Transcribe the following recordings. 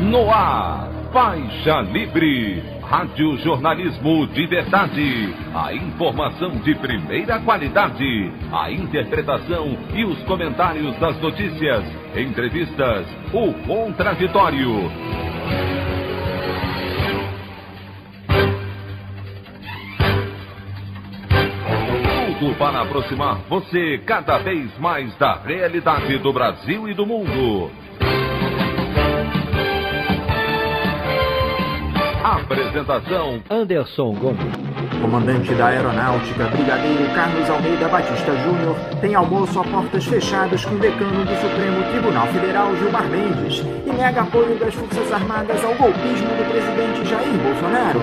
No ar, Faixa Livre, rádio jornalismo de verdade, a informação de primeira qualidade, a interpretação e os comentários das notícias, entrevistas, o contraditório. Tudo para aproximar você cada vez mais da realidade do Brasil e do mundo. Apresentação: Anderson Gomes. Comandante da Aeronáutica, Brigadeiro Carlos Almeida Batista Júnior, tem almoço a portas fechadas com o decano do Supremo Tribunal Federal, Gilmar Mendes, e nega apoio das Forças Armadas ao golpismo do presidente Jair Bolsonaro.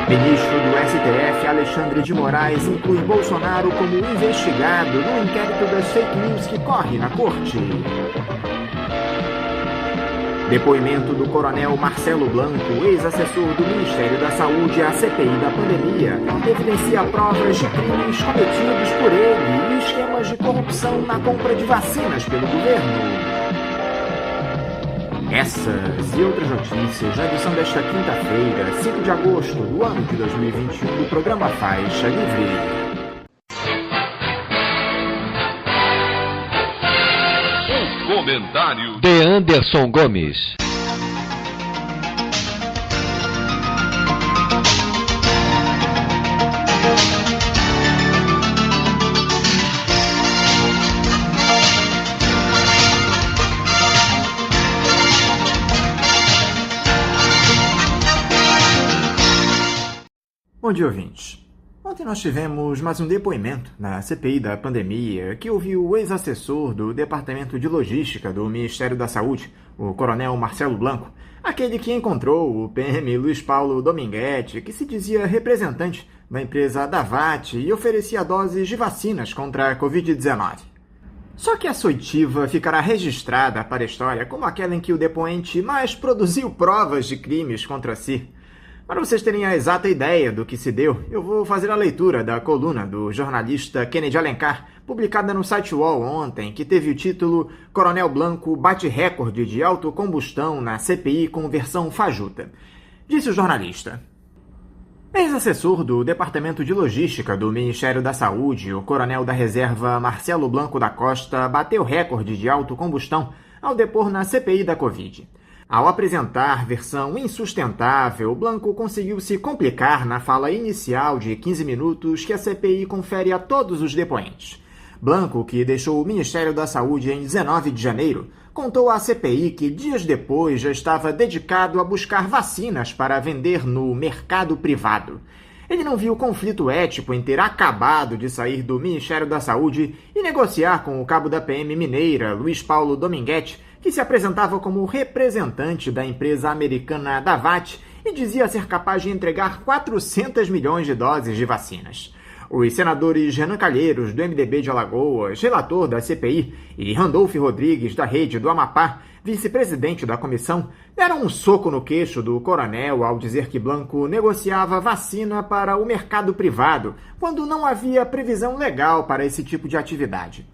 Ministro do STF, Alexandre de Moraes, inclui Bolsonaro como investigado no inquérito das fake news que corre na corte. Depoimento do coronel Marcelo Blanco, ex-assessor do Ministério da Saúde à CPI da pandemia, evidencia provas de crimes cometidos por ele e esquemas de corrupção na compra de vacinas pelo governo. Essas e outras notícias na edição desta quinta-feira, 5 de agosto do ano de 2021, do programa Faixa Livre. Comentário de Anderson Gomes. Bom dia, ouvintes. Ontem nós tivemos mais um depoimento na CPI da pandemia que ouviu o ex-assessor do Departamento de Logística do Ministério da Saúde, o coronel Marcelo Blanco, aquele que encontrou o PM Luiz Paulo Dominguete, que se dizia representante da empresa Davat e oferecia doses de vacinas contra a Covid-19. Só que a soitiva ficará registrada para a história como aquela em que o depoente mais produziu provas de crimes contra si. Para vocês terem a exata ideia do que se deu, eu vou fazer a leitura da coluna do jornalista Kennedy Alencar, publicada no site UOL ontem, que teve o título Coronel Blanco bate recorde de autocombustão na CPI com versão fajuta. Disse o jornalista: ex-assessor do Departamento de Logística do Ministério da Saúde, o coronel da reserva Marcelo Blanco da Costa bateu recorde de autocombustão ao depor na CPI da Covid. Ao apresentar versão insustentável, Blanco conseguiu se complicar na fala inicial de 15 minutos que a CPI confere a todos os depoentes. Blanco, que deixou o Ministério da Saúde em 19 de janeiro, contou à CPI que dias depois já estava dedicado a buscar vacinas para vender no mercado privado. Ele não viu conflito ético em ter acabado de sair do Ministério da Saúde e negociar com o cabo da PM mineira, Luiz Paulo Dominguete, que se apresentava como representante da empresa americana Davat e dizia ser capaz de entregar 400 milhões de doses de vacinas. Os senadores Renan Calheiros, do MDB de Alagoas, relator da CPI, e Randolfo Rodrigues, da Rede do Amapá, vice-presidente da comissão, deram um soco no queixo do coronel ao dizer que Blanco negociava vacina para o mercado privado, quando não havia previsão legal para esse tipo de atividade.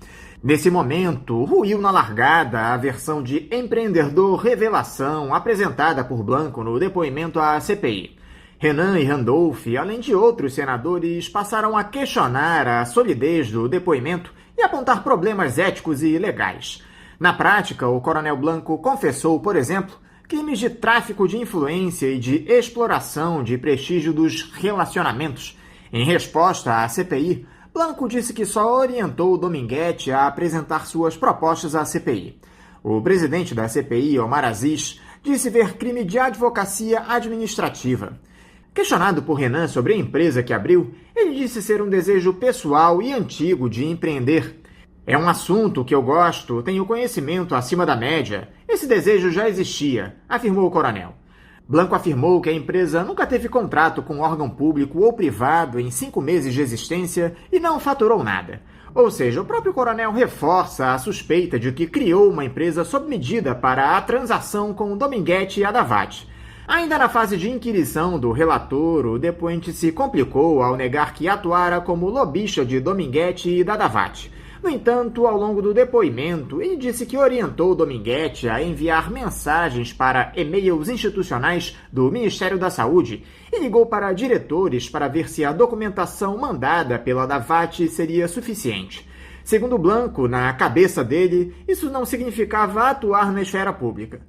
Nesse momento, ruiu na largada a versão de empreendedor revelação apresentada por Blanco no depoimento à CPI. Renan e Randolph, além de outros senadores, passaram a questionar a solidez do depoimento e apontar problemas éticos e legais. Na prática, o coronel Blanco confessou, por exemplo, crimes de tráfico de influência e de exploração de prestígio dos relacionamentos. Em resposta à CPI, Blanco disse que só orientou Dominguete a apresentar suas propostas à CPI. O presidente da CPI, Omar Aziz, disse ver crime de advocacia administrativa. Questionado por Renan sobre a empresa que abriu, ele disse ser um desejo pessoal e antigo de empreender. É um assunto que eu gosto, tenho conhecimento acima da média. Esse desejo já existia, afirmou o coronel. Blanco afirmou que a empresa nunca teve contrato com órgão público ou privado em 5 meses de existência e não faturou nada. Ou seja, o próprio coronel reforça a suspeita de que criou uma empresa sob medida para a transação com Dominguete e a Davat. Ainda na fase de inquirição do relator, o depoente se complicou ao negar que atuara como lobista de Dominguete e da Davat. No entanto, ao longo do depoimento, ele disse que orientou Dominguete a enviar mensagens para e-mails institucionais do Ministério da Saúde e ligou para diretores para ver se a documentação mandada pela DAVAT seria suficiente. Segundo Blanco, na cabeça dele, isso não significava atuar na esfera pública.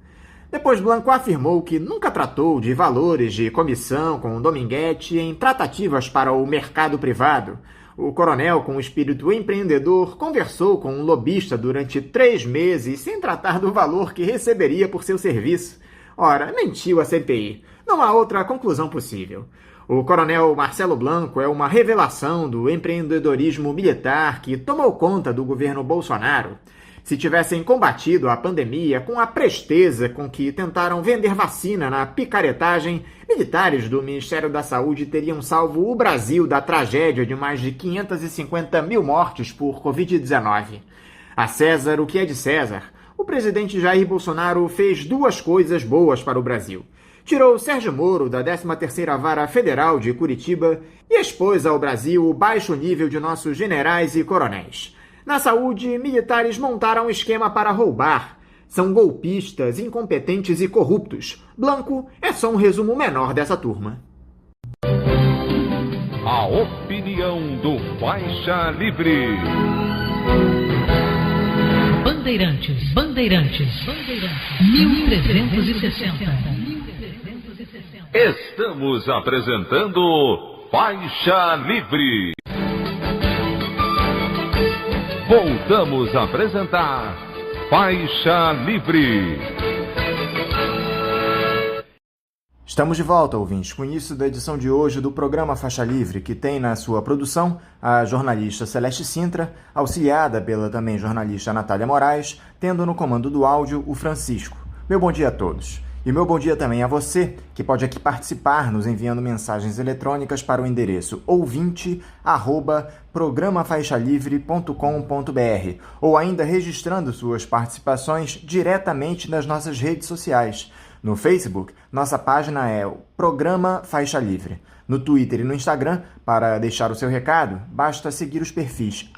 Depois, Blanco afirmou que nunca tratou de valores de comissão com Dominguete em tratativas para o mercado privado. O coronel, com espírito empreendedor, conversou com um lobista durante 3 meses sem tratar do valor que receberia por seu serviço. Ora, mentiu a CPI. Não há outra conclusão possível. O coronel Marcelo Blanco é uma revelação do empreendedorismo militar que tomou conta do governo Bolsonaro. Se tivessem combatido a pandemia com a presteza com que tentaram vender vacina na picaretagem, militares do Ministério da Saúde teriam salvo o Brasil da tragédia de mais de 550 mil mortes por Covid-19. A César o que é de César. O presidente Jair Bolsonaro fez 2 coisas boas para o Brasil. Tirou Sérgio Moro da 13ª Vara Federal de Curitiba e expôs ao Brasil o baixo nível de nossos generais e coronéis. Na saúde, militares montaram um esquema para roubar. São golpistas, incompetentes e corruptos. Blanco é só um resumo menor dessa turma. A opinião do Faixa Livre. Bandeirantes. 1360. Estamos apresentando Faixa Livre. Voltamos a apresentar Faixa Livre. Estamos de volta, ouvintes, com o início da edição de hoje do programa Faixa Livre, que tem na sua produção a jornalista Celeste Sintra, auxiliada pela também jornalista Natália Moraes, tendo no comando do áudio o Francisco. Meu bom dia a todos. E meu bom dia também a você, que pode aqui participar nos enviando mensagens eletrônicas para o endereço ouvinte@programafaixalivre.com.br ou ainda registrando suas participações diretamente nas nossas redes sociais. No Facebook, nossa página é o Programa Faixa Livre. No Twitter e no Instagram, para deixar o seu recado, basta seguir os perfis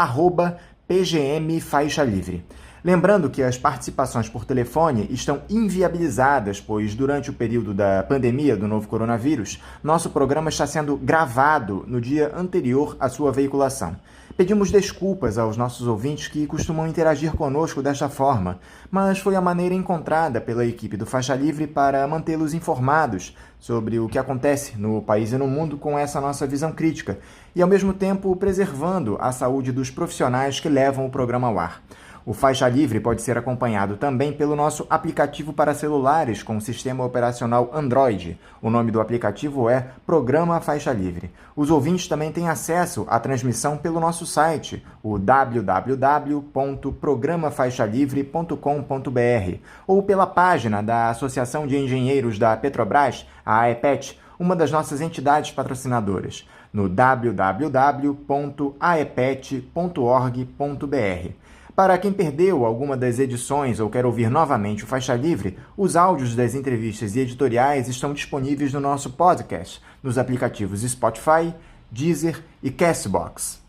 @PGMFaixaLivre. Lembrando que as participações por telefone estão inviabilizadas, pois durante o período da pandemia do novo coronavírus, nosso programa está sendo gravado no dia anterior à sua veiculação. Pedimos desculpas aos nossos ouvintes que costumam interagir conosco desta forma, mas foi a maneira encontrada pela equipe do Faixa Livre para mantê-los informados sobre o que acontece no país e no mundo com essa nossa visão crítica e, ao mesmo tempo, preservando a saúde dos profissionais que levam o programa ao ar. O Faixa Livre pode ser acompanhado também pelo nosso aplicativo para celulares com sistema operacional Android. O nome do aplicativo é Programa Faixa Livre. Os ouvintes também têm acesso à transmissão pelo nosso site, o www.programafaixalivre.com.br, ou pela página da Associação de Engenheiros da Petrobras, a AEPET, uma das nossas entidades patrocinadoras, no www.aepet.org.br. Para quem perdeu alguma das edições ou quer ouvir novamente o Faixa Livre, os áudios das entrevistas e editoriais estão disponíveis no nosso podcast, nos aplicativos Spotify, Deezer e Castbox.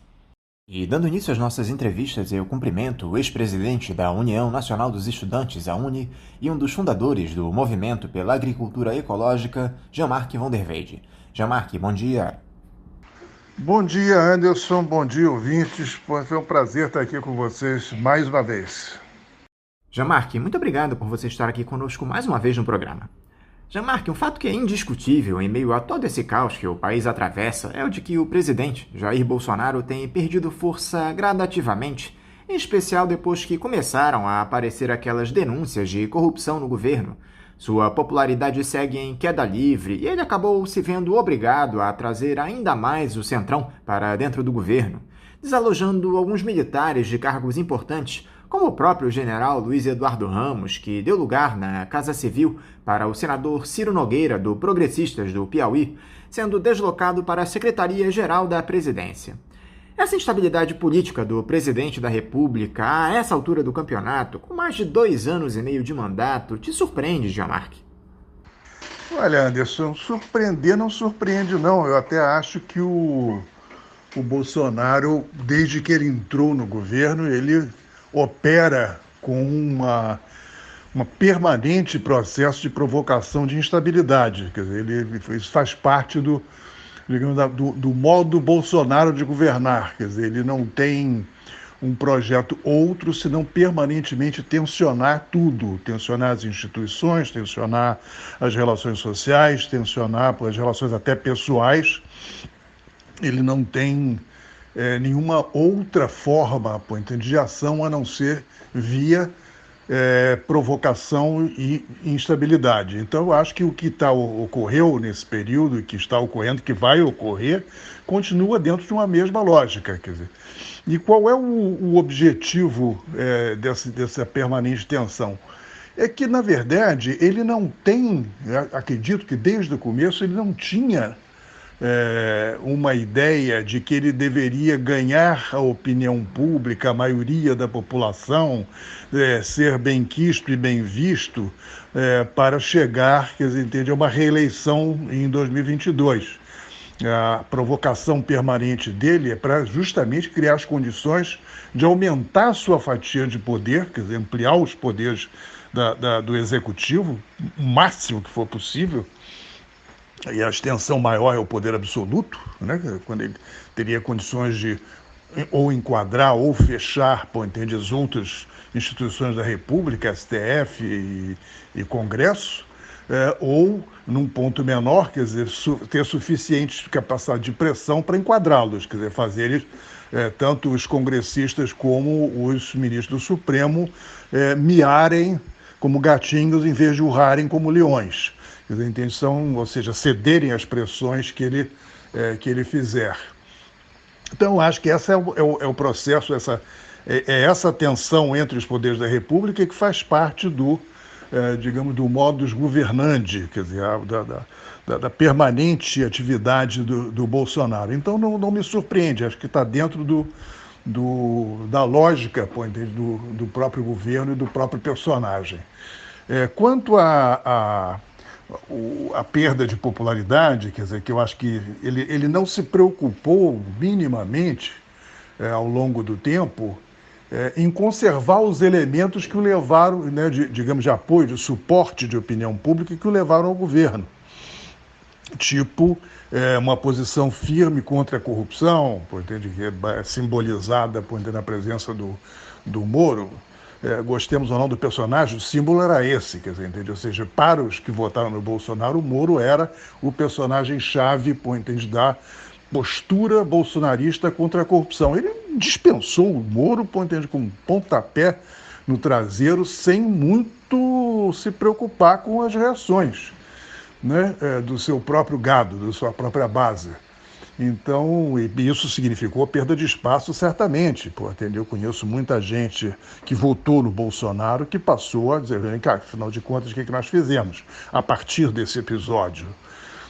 E dando início às nossas entrevistas, eu cumprimento o ex-presidente da União Nacional dos Estudantes, a UNE, e um dos fundadores do Movimento pela Agricultura Ecológica, Jean-Marc von der Weyde. Jean-Marc, bom dia. Bom dia, Anderson. Bom dia, ouvintes. Foi um prazer estar aqui com vocês mais uma vez. Jean-Marc, muito obrigado por você estar aqui conosco mais uma vez no programa. Jean-Marc, um fato que é indiscutível em meio a todo esse caos que o país atravessa é o de que o presidente Jair Bolsonaro tem perdido força gradativamente, em especial depois que começaram a aparecer aquelas denúncias de corrupção no governo. Sua popularidade segue em queda livre e ele acabou se vendo obrigado a trazer ainda mais o Centrão para dentro do governo, desalojando alguns militares de cargos importantes, como o próprio general Luiz Eduardo Ramos, que deu lugar na Casa Civil para o senador Ciro Nogueira, do Progressistas do Piauí, sendo deslocado para a Secretaria-Geral da Presidência. Essa instabilidade política do presidente da República, a essa altura do campeonato, com mais de 2 anos e meio de mandato, te surpreende, Jean-Marc? Olha, Anderson, surpreender não surpreende, não. Eu até acho que o o Bolsonaro, desde que ele entrou no governo, ele opera com uma permanente processo de provocação de instabilidade. Quer dizer, isso faz parte do modo Bolsonaro de governar. Quer dizer, ele não tem um projeto outro senão permanentemente tensionar tudo, tensionar as instituições, tensionar as relações sociais, tensionar as relações até pessoais. Ele não tem nenhuma outra forma de ação a não ser via provocação e instabilidade. Então, eu acho que o que ocorreu nesse período, e que está ocorrendo, que vai ocorrer, continua dentro de uma mesma lógica. Quer dizer, e qual é o objetivo dessa permanente tensão? É que, na verdade, ele não tem, acredito que desde o começo, ele não tinha uma ideia de que ele deveria ganhar a opinião pública, a maioria da população, ser benquisto e bem visto para chegar, quer dizer, entende, a uma reeleição em 2022. A provocação permanente dele é para justamente criar as condições de aumentar a sua fatia de poder, quer dizer, ampliar os poderes do executivo, o máximo que for possível. E a extensão maior é o poder absoluto, né? Quando ele teria condições de ou enquadrar ou fechar, entende, as outras instituições da República, STF e Congresso, ou, num ponto menor, quer dizer, ter suficiente capacidade de pressão para enquadrá-los, quer dizer, fazer eles, tanto os congressistas como os ministros do Supremo, miarem como gatinhos em vez de urrarem como leões. Quer dizer, a intenção, ou seja, cederem às pressões que ele fizer. Então, acho que esse é o processo, essa tensão entre os poderes da República que faz parte digamos, do modus governandi, quer dizer, da permanente atividade do Bolsonaro. Então, não me surpreende, acho que está dentro da lógica, do próprio governo e do próprio personagem. Quanto a perda de popularidade, quer dizer, que eu acho que ele não se preocupou minimamente ao longo do tempo em conservar os elementos que o levaram, né, digamos, de apoio, de suporte de opinião pública que o levaram ao governo. Tipo, uma posição firme contra a corrupção, que é simbolizada na presença do Moro. Gostemos ou não do personagem, o símbolo era esse, quer dizer, entende? Ou seja, para os que votaram no Bolsonaro, o Moro era o personagem-chave, da postura bolsonarista contra a corrupção. Ele dispensou o Moro, com um pontapé no traseiro, sem muito se preocupar com as reações, né, do seu próprio gado, da sua própria base. Então, isso significou perda de espaço, certamente. Eu conheço muita gente que votou no Bolsonaro que passou a dizer, vem cá, afinal de contas, o que nós fizemos a partir desse episódio?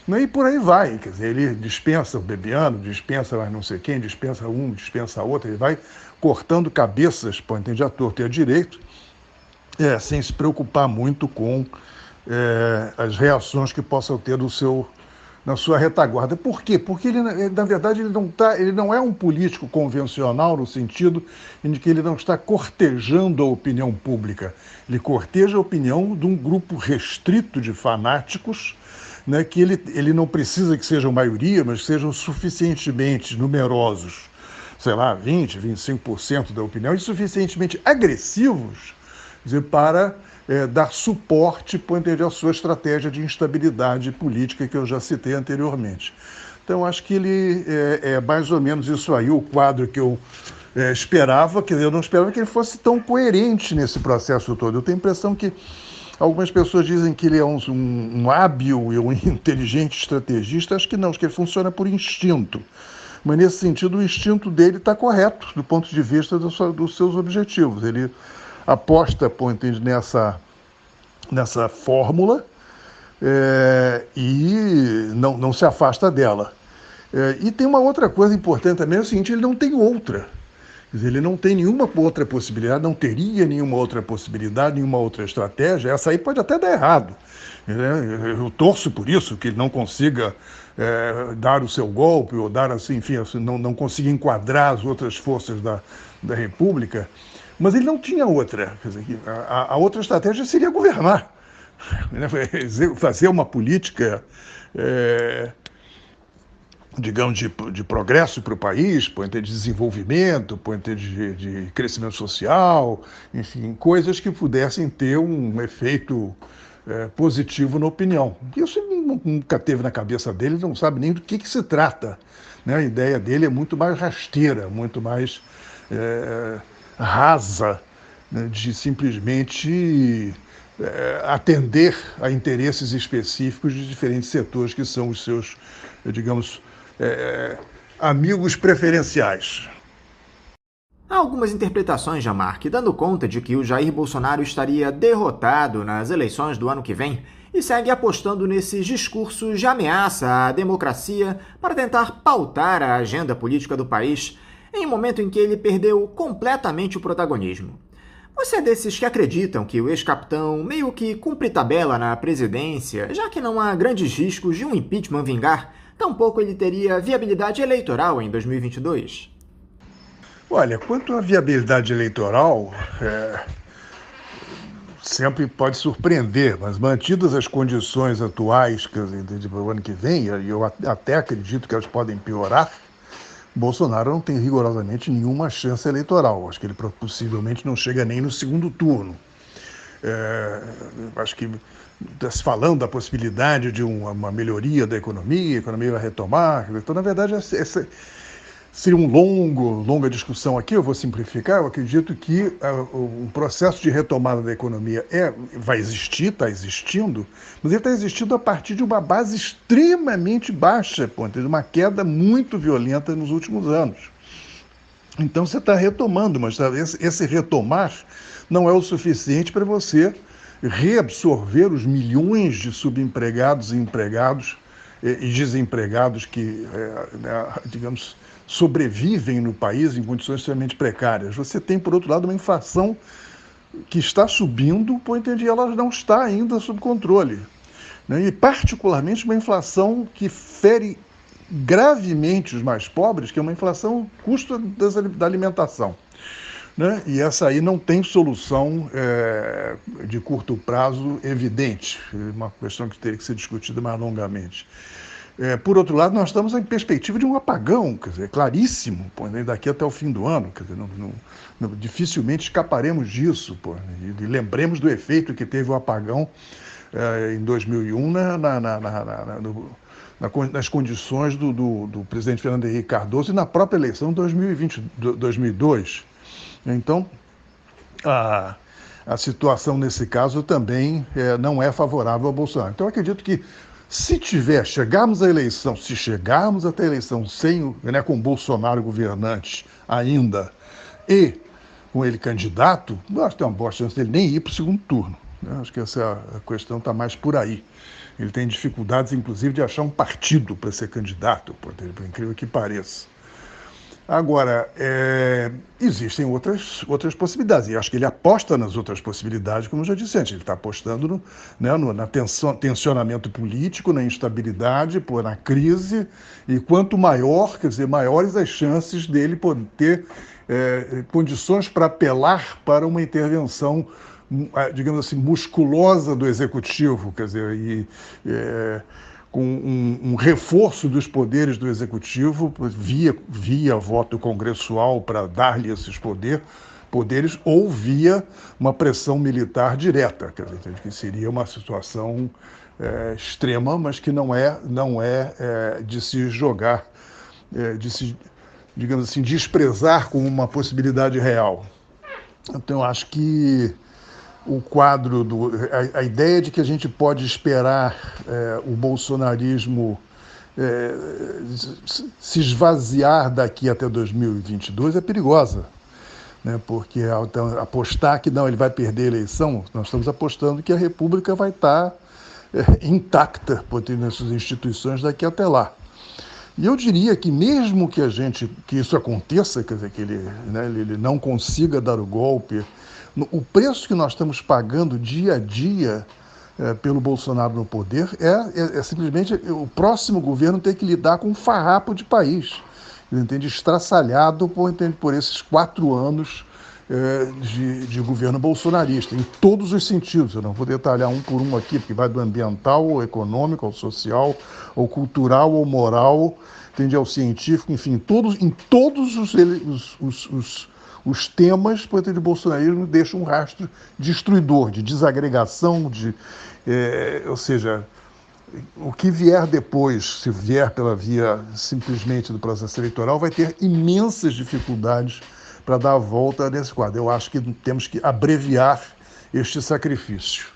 E por aí vai, quer dizer, ele dispensa o Bebiano, dispensa mais não sei quem, dispensa um, dispensa outro, ele vai cortando cabeças, à torto e à direito, sem se preocupar muito com as reações que possam ter na sua retaguarda. Por quê? Porque ele, na verdade, ele não é um político convencional no sentido em que ele não está cortejando a opinião pública. Ele corteja a opinião de um grupo restrito de fanáticos, né, que ele não precisa que sejam maioria, mas sejam suficientemente numerosos, sei lá, 20%, 25% da opinião, e suficientemente agressivos, quer dizer, para dar suporte à sua estratégia de instabilidade política que eu já citei anteriormente. Então, acho que ele é mais ou menos isso aí, o quadro que eu esperava, quer dizer, eu não esperava que ele fosse tão coerente nesse processo todo. Eu tenho a impressão que algumas pessoas dizem que ele é um hábil e um inteligente estrategista. Acho que não, acho que ele funciona por instinto. Mas, nesse sentido, o instinto dele está correto do ponto de vista dos seus objetivos. Ele aposta, nessa fórmula e não se afasta dela. E tem uma outra coisa importante também, é o seguinte, ele não tem outra. Quer dizer, ele não tem nenhuma outra possibilidade, não teria nenhuma outra possibilidade, nenhuma outra estratégia. Essa aí pode até dar errado. Eu torço por isso, que ele não consiga dar o seu golpe, ou dar assim, enfim, não consiga enquadrar as outras forças da República. Mas ele não tinha outra. Quer dizer, a outra estratégia seria governar, fazer uma política, digamos, de progresso para o país, por ter de desenvolvimento, por ter de crescimento social, enfim, coisas que pudessem ter um efeito positivo na opinião. Isso ele nunca teve na cabeça dele, não sabe nem do que se trata, né? A ideia dele é muito mais rasteira, muito mais rasa, né? De simplesmente atender a interesses específicos de diferentes setores que são os seus, digamos, amigos preferenciais. Há algumas interpretações, Jean-Marc, dando conta de que o Jair Bolsonaro estaria derrotado nas eleições do ano que vem e segue apostando nesses discursos de ameaça à democracia para tentar pautar a agenda política do país em um momento em que ele perdeu completamente o protagonismo. Você é desses que acreditam que o ex-capitão meio que cumpre tabela na presidência, já que não há grandes riscos de um impeachment vingar, tampouco ele teria viabilidade eleitoral em 2022? Olha, quanto à viabilidade eleitoral, sempre pode surpreender, mas mantidas as condições atuais para o ano que vem, e eu até acredito que elas podem piorar, Bolsonaro não tem rigorosamente nenhuma chance eleitoral. Acho que ele possivelmente não chega nem no segundo turno. Acho que está se falando da possibilidade de uma melhoria da economia, a economia vai retomar. Então, na verdade, essa seria longa discussão aqui. Eu vou simplificar. Eu acredito que um processo de retomada da economia vai existir, está existindo, mas ele está existindo a partir de uma base extremamente baixa, de uma queda muito violenta nos últimos anos. Então você está retomando, mas esse retomar não é o suficiente para você reabsorver os milhões de subempregados e empregados e desempregados que, digamos, sobrevivem no país em condições extremamente precárias. Você tem, por outro lado, uma inflação que está subindo, e ela não está ainda sob controle, né? E, particularmente, uma inflação que fere gravemente os mais pobres, que é uma inflação custo da alimentação, né? E essa aí não tem solução de curto prazo evidente, uma questão que teria que ser discutida mais longamente. Por outro lado, nós estamos em perspectiva de um apagão, quer dizer, claríssimo, daqui até o fim do ano, quer dizer, dificilmente escaparemos disso, e lembremos do efeito que teve o apagão em 2001 nas condições do presidente Fernando Henrique Cardoso e na própria eleição de 2002. Então, a situação nesse caso também não é favorável ao Bolsonaro. Então, eu acredito que se chegarmos até a eleição com Bolsonaro governante ainda e com ele candidato, eu acho que tem uma boa chance dele nem ir para o segundo turno, né? Acho que essa questão está mais por aí. Ele tem dificuldades, inclusive, de achar um partido para ser candidato, por incrível que pareça. Agora, existem outras possibilidades, e acho que ele aposta nas outras possibilidades, como eu já disse antes. Ele está apostando no tensionamento político, na instabilidade, na crise, e quanto maior, maiores as chances dele poder ter condições para apelar para uma intervenção, digamos assim, musculosa do executivo, com um reforço dos poderes do Executivo via voto congressual para dar-lhe esses poderes ou via uma pressão militar direta, que seria uma situação extrema, mas que não é de se jogar, de se, digamos assim, desprezar como uma possibilidade real. Então, eu acho que o quadro a ideia de que a gente pode esperar o bolsonarismo se esvaziar daqui até 2022 é perigosa, né? Porque apostar que não, ele vai perder a eleição, nós estamos apostando que a República vai estar intacta nas suas instituições daqui até lá. E eu diria que mesmo que isso aconteça, quer dizer, que ele, né, ele não consiga dar o golpe, o preço que nós estamos pagando dia a dia pelo Bolsonaro no poder é simplesmente o próximo governo ter que lidar com um farrapo de país, entende? Estraçalhado por esses 4 anos de governo bolsonarista, em todos os sentidos. Eu não vou detalhar um por um aqui, porque vai do ambiental, ao econômico, ao social, ao cultural, ao moral, entende? Ao científico, enfim, em todos os temas, o bolsonarismo deixa um rastro destruidor, de desagregação, ou seja, o que vier depois, se vier pela via simplesmente do processo eleitoral, vai ter imensas dificuldades para dar a volta nesse quadro. Eu acho que temos que abreviar este sacrifício.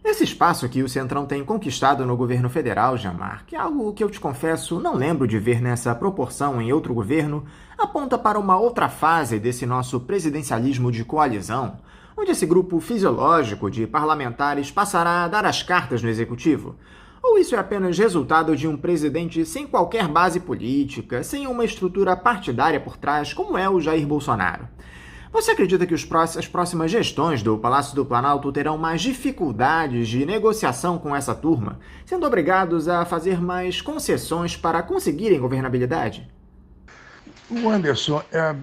Esse espaço que o Centrão tem conquistado no governo federal, Jamar, que é algo que eu te confesso não lembro de ver nessa proporção em outro governo, aponta para uma outra fase desse nosso presidencialismo de coalizão, onde esse grupo fisiológico de parlamentares passará a dar as cartas no executivo. Ou isso é apenas resultado de um presidente sem qualquer base política, sem uma estrutura partidária por trás, como é o Jair Bolsonaro? Você acredita que as próximas gestões do Palácio do Planalto terão mais dificuldades de negociação com essa turma, sendo obrigados a fazer mais concessões para conseguirem governabilidade? Anderson, a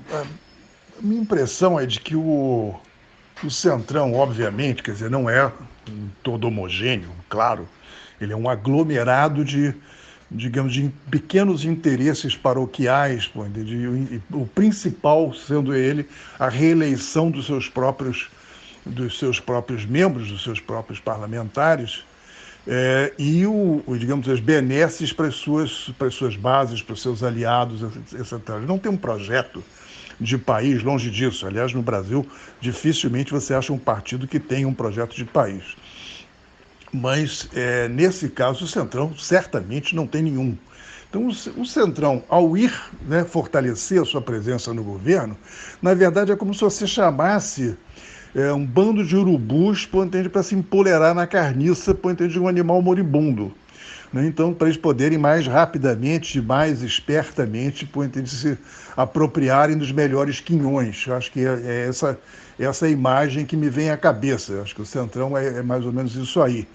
minha impressão é de que o Centrão, obviamente, quer dizer, não é todo homogêneo, claro. Ele é um aglomerado de pequenos interesses paroquiais, o principal sendo ele a reeleição dos seus próprios membros, dos seus próprios parlamentares, e as benesses para as suas bases, para os seus aliados, etc. Ele não tem um projeto de país, longe disso. Aliás, no Brasil, dificilmente você acha um partido que tenha um projeto de país. Mas, nesse caso, o Centrão certamente não tem nenhum. Então, o Centrão, ao ir, né, fortalecer a sua presença no governo, na verdade é como se você chamasse um bando de urubus para se empolerar na carniça de um animal moribundo. Né? Então, para eles poderem mais rapidamente, mais espertamente, se apropriarem dos melhores quinhões. Eu acho que é essa imagem que me vem à cabeça. Eu acho que o Centrão é mais ou menos isso aí.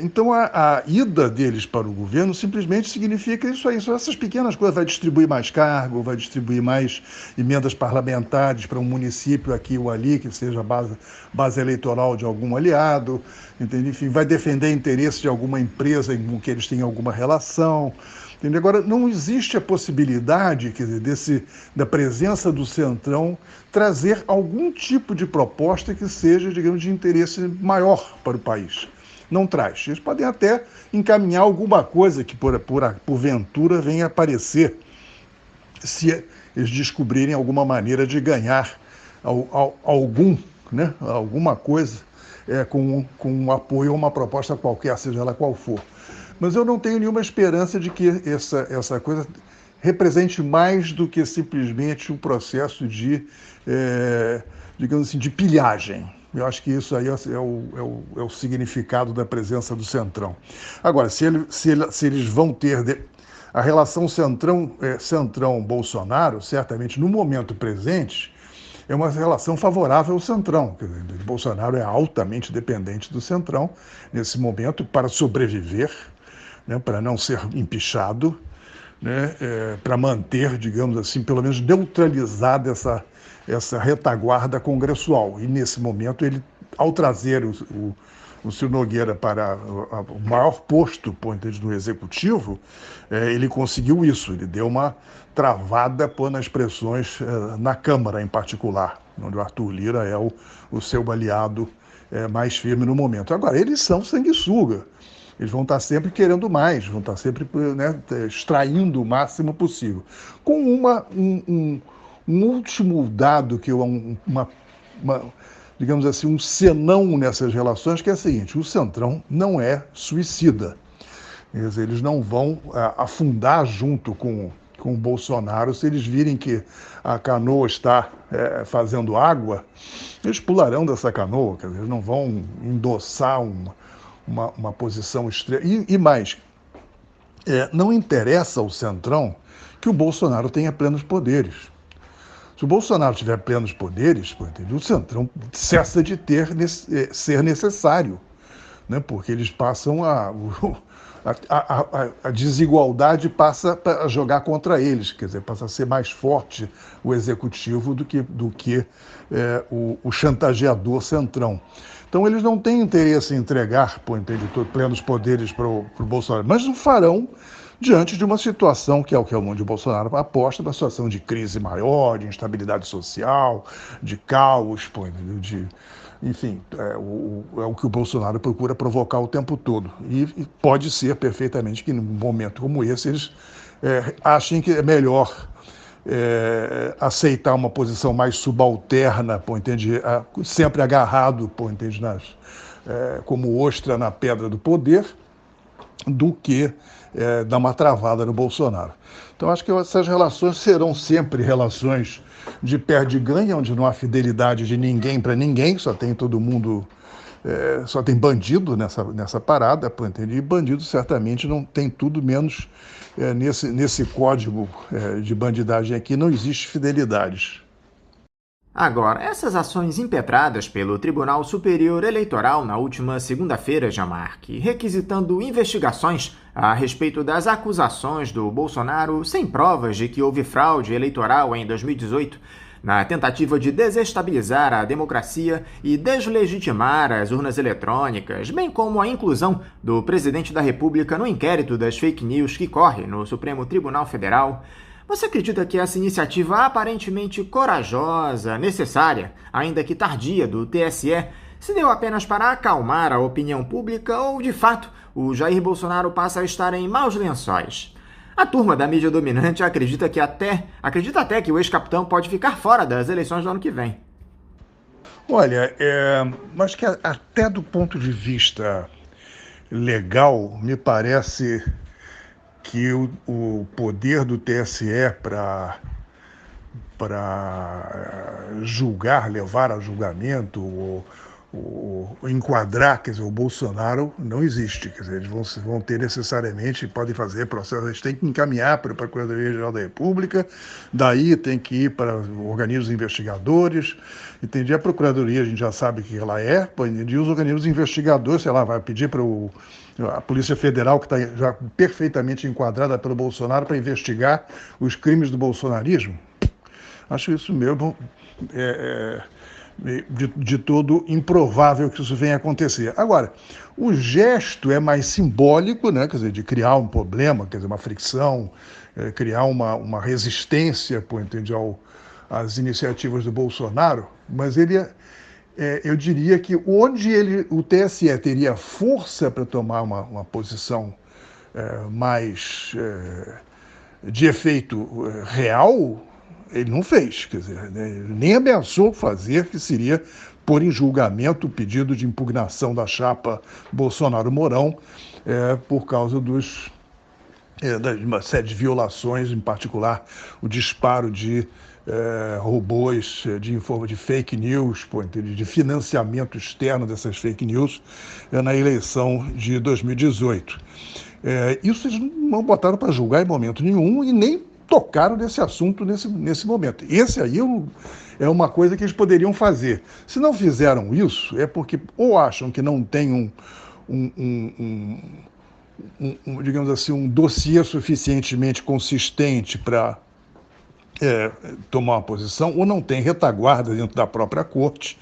Então, a ida deles para o governo simplesmente significa isso aí. São essas pequenas coisas. Vai distribuir mais cargo, vai distribuir mais emendas parlamentares para um município aqui ou ali, que seja base eleitoral de algum aliado. Entende? Enfim, vai defender interesse de alguma empresa com que eles têm alguma relação. Entende? Agora, não existe a possibilidade, quer dizer, da presença do Centrão trazer algum tipo de proposta que seja, digamos, de interesse maior para o país. Não traz. Eles podem até encaminhar alguma coisa que, porventura, venha aparecer, se eles descobrirem alguma maneira de ganhar alguma coisa com um apoio a uma proposta qualquer, seja ela qual for. Mas eu não tenho nenhuma esperança de que essa coisa represente mais do que simplesmente um processo de pilhagem. Eu acho que isso aí é o significado da presença do Centrão. Agora, se eles vão ter a relação Centrão-Bolsonaro, certamente no momento presente, é uma relação favorável ao Centrão. Quer dizer, Bolsonaro é altamente dependente do Centrão nesse momento para sobreviver, né, para não ser empichado, né, para manter, digamos assim, pelo menos neutralizada essa retaguarda congressual. E, nesse momento, ele, ao trazer o Ciro Nogueira para o maior posto no Executivo, ele conseguiu isso. Ele deu uma travada nas pressões na Câmara, em particular, onde o Arthur Lira é o seu aliado mais firme no momento. Agora, eles são sanguessuga. Eles vão estar sempre querendo mais, vão estar sempre, né, extraindo o máximo possível. Com um último dado, que digamos assim, um senão nessas relações, que é o seguinte: o Centrão não é suicida. Eles não vão afundar junto com o Bolsonaro. Se eles virem que a canoa está fazendo água, eles pularão dessa canoa. Quer dizer, eles não vão endossar uma posição extrema. E mais, não interessa ao Centrão que o Bolsonaro tenha plenos poderes. Se o Bolsonaro tiver plenos poderes, o Centrão cessa de ser necessário, né? Porque eles passam a desigualdade passa a jogar contra eles, quer dizer, passa a ser mais forte o executivo do que o chantageador Centrão. Então eles não têm interesse em entregar plenos poderes para o Bolsonaro, mas não farão diante de uma situação que é onde o Bolsonaro aposta, uma situação de crise maior, de instabilidade social, de caos, enfim, é o que o Bolsonaro procura provocar o tempo todo. E pode ser perfeitamente que num momento como esse eles achem que é melhor aceitar uma posição mais subalterna, sempre agarrado, como ostra na pedra do poder, do que dar uma travada no Bolsonaro. Então, acho que essas relações serão sempre relações de perde-ganha, onde não há fidelidade de ninguém para ninguém, só tem todo mundo, só tem bandido nessa parada, e bandido certamente não tem tudo menos nesse código de bandidagem aqui, não existe fidelidades. Agora, essas ações impetradas pelo Tribunal Superior Eleitoral na última segunda-feira, Jamarque, requisitando investigações a respeito das acusações do Bolsonaro sem provas de que houve fraude eleitoral em 2018, na tentativa de desestabilizar a democracia e deslegitimar as urnas eletrônicas, bem como a inclusão do presidente da República no inquérito das fake news que corre no Supremo Tribunal Federal. Você acredita que essa iniciativa aparentemente corajosa, necessária, ainda que tardia, do TSE, se deu apenas para acalmar a opinião pública ou, de fato, o Jair Bolsonaro passa a estar em maus lençóis? A turma da mídia dominante acredita até que o ex-capitão pode ficar fora das eleições do ano que vem. Olha, mas que até do ponto de vista legal, me parece que o poder do TSE para julgar, levar a julgamento ou enquadrar, quer dizer, o Bolsonaro não existe. Quer dizer, eles vão ter necessariamente, podem fazer processo, eles têm que encaminhar para a Procuradoria-Geral da República, daí tem que ir para organismos investigadores, entende? A Procuradoria a gente já sabe que ela e os organismos investigadores, sei lá, vai pedir para a Polícia Federal, que está já perfeitamente enquadrada pelo Bolsonaro, para investigar os crimes do bolsonarismo. Acho isso mesmo de todo improvável que isso venha a acontecer. Agora, o gesto é mais simbólico, né? Quer dizer, de criar um problema, quer dizer, uma fricção, criar uma resistência, às iniciativas do Bolsonaro, mas eu diria que onde o TSE teria força para tomar uma posição mais de efeito real, ele não fez, quer dizer, nem ameaçou fazer, que seria pôr em julgamento o pedido de impugnação da chapa Bolsonaro-Mourão por causa de uma série de violações, em particular o disparo de robôs de fake news, de financiamento externo dessas fake news na eleição de 2018. Isso eles não botaram para julgar em momento nenhum e nem tocaram nesse assunto nesse momento. Esse aí é uma coisa que eles poderiam fazer. Se não fizeram isso, é porque ou acham que não tem digamos assim, um dossiê suficientemente consistente para tomar uma posição, ou não tem retaguarda dentro da própria corte,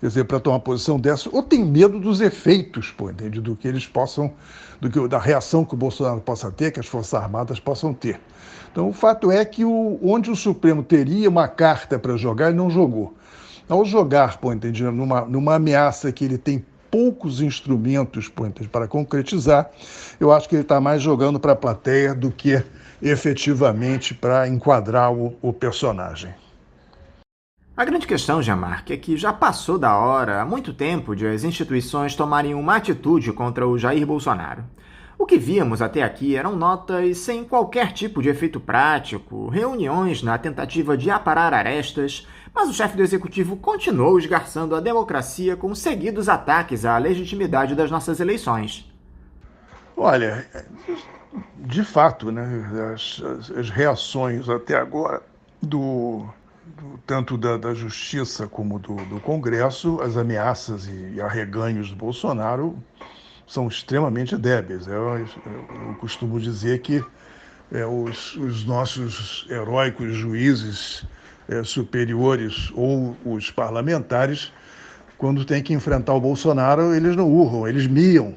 quer dizer, para tomar uma posição dessa, ou tem medo dos efeitos, do que eles possam, da reação que o Bolsonaro possa ter, que as Forças Armadas possam ter. Então, o fato é que onde o Supremo teria uma carta para jogar, ele não jogou. Ao jogar, numa ameaça que ele tem poucos instrumentos para concretizar, eu acho que ele está mais jogando para a plateia do que efetivamente para enquadrar o personagem. A grande questão, Jamarque, é que já passou da hora, há muito tempo, de as instituições tomarem uma atitude contra o Jair Bolsonaro. O que víamos até aqui eram notas sem qualquer tipo de efeito prático, reuniões na tentativa de aparar arestas, mas o chefe do executivo continuou esgarçando a democracia com seguidos ataques à legitimidade das nossas eleições. Olha, de fato, né, as reações até agora tanto da Justiça como do Congresso, as ameaças e arreganhos do Bolsonaro são extremamente débeis. Eu costumo dizer que os nossos heróicos juízes superiores ou os parlamentares, quando tem que enfrentar o Bolsonaro, eles não urram, eles miam.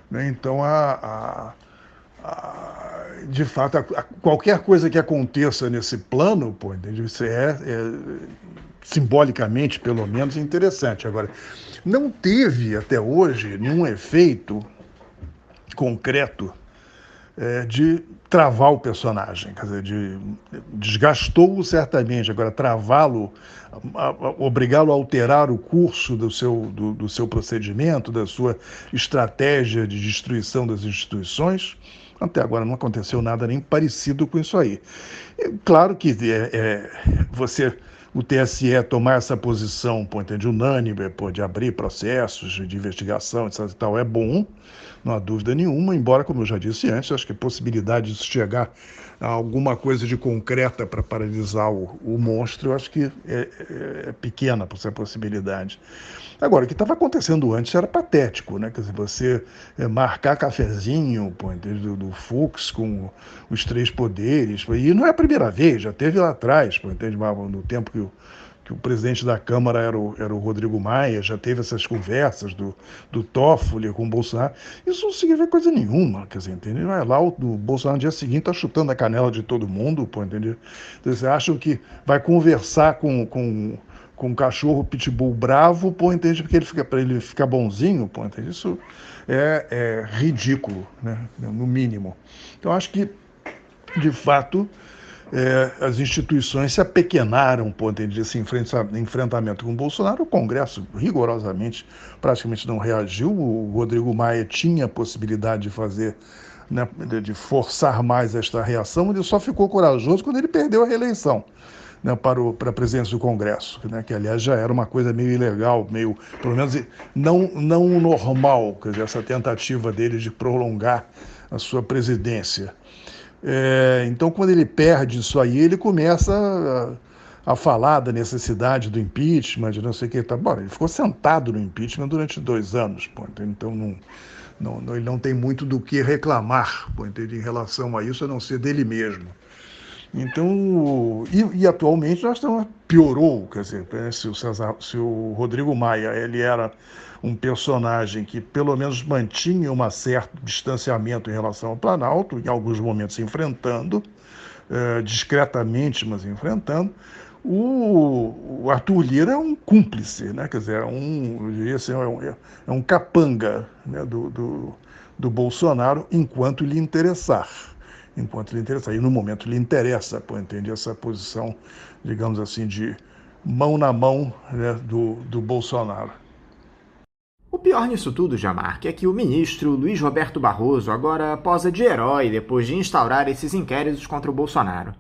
Né? Então, de fato, qualquer coisa que aconteça nesse plano, pô, isso simbolicamente, pelo menos, interessante. Agora, não teve até hoje nenhum efeito concreto de travar o personagem, quer dizer, desgastou-o certamente, agora travá-lo, obrigá-lo a alterar o curso do seu procedimento, da sua estratégia de destruição das instituições, até agora não aconteceu nada nem parecido com isso aí. Claro que o TSE tomar essa posição, unânime, de abrir processos de investigação, etc. e tal, é bom, não há dúvida nenhuma, embora, como eu já disse antes, acho que a possibilidade de chegar a alguma coisa de concreta para paralisar o monstro, eu acho que é pequena por essa possibilidade. Agora, o que estava acontecendo antes era patético, né? Quer dizer, você marcar cafezinho, do Fux com os três poderes, e não é a primeira vez, já teve lá atrás, no tempo que o presidente da Câmara era o Rodrigo Maia, já teve essas conversas do Toffoli com o Bolsonaro. Isso não significa coisa nenhuma, quer dizer, entendeu? Lá o Bolsonaro no dia seguinte está chutando a canela de todo mundo, entendeu? Então, você acha que vai conversar com um cachorro pitbull bravo, para ele ficar bonzinho, entende? Isso é ridículo, né? No mínimo. Então, acho que, de fato, as instituições se apequenaram, desse enfrentamento com o Bolsonaro. O Congresso, rigorosamente, praticamente não reagiu. O Rodrigo Maia tinha a possibilidade de fazer, né, de forçar mais esta reação, ele só ficou corajoso quando ele perdeu a reeleição, né, para a presidência do Congresso, né, que, aliás, já era uma coisa meio ilegal, pelo menos não normal, quer dizer, essa tentativa dele de prolongar a sua presidência. Então, quando ele perde isso aí, ele começa a falar da necessidade do impeachment, de não sei o que. Ele ficou sentado no impeachment durante 2 anos, então ele não tem muito do que reclamar, em relação a isso, a não ser dele mesmo. Então, e atualmente piorou, quer dizer, se o Rodrigo Maia ele era um personagem que pelo menos mantinha um certo distanciamento em relação ao Planalto, em alguns momentos enfrentando, discretamente, mas enfrentando, o Arthur Lira é um cúmplice, né? Quer dizer, é um capanga, né, do Bolsonaro enquanto lhe interessar. E no momento lhe interessa, entende? Essa posição, digamos assim, de mão na mão, né, do Bolsonaro. O pior nisso tudo, Jamarque, é que o ministro Luiz Roberto Barroso agora posa de herói depois de instaurar esses inquéritos contra o Bolsonaro.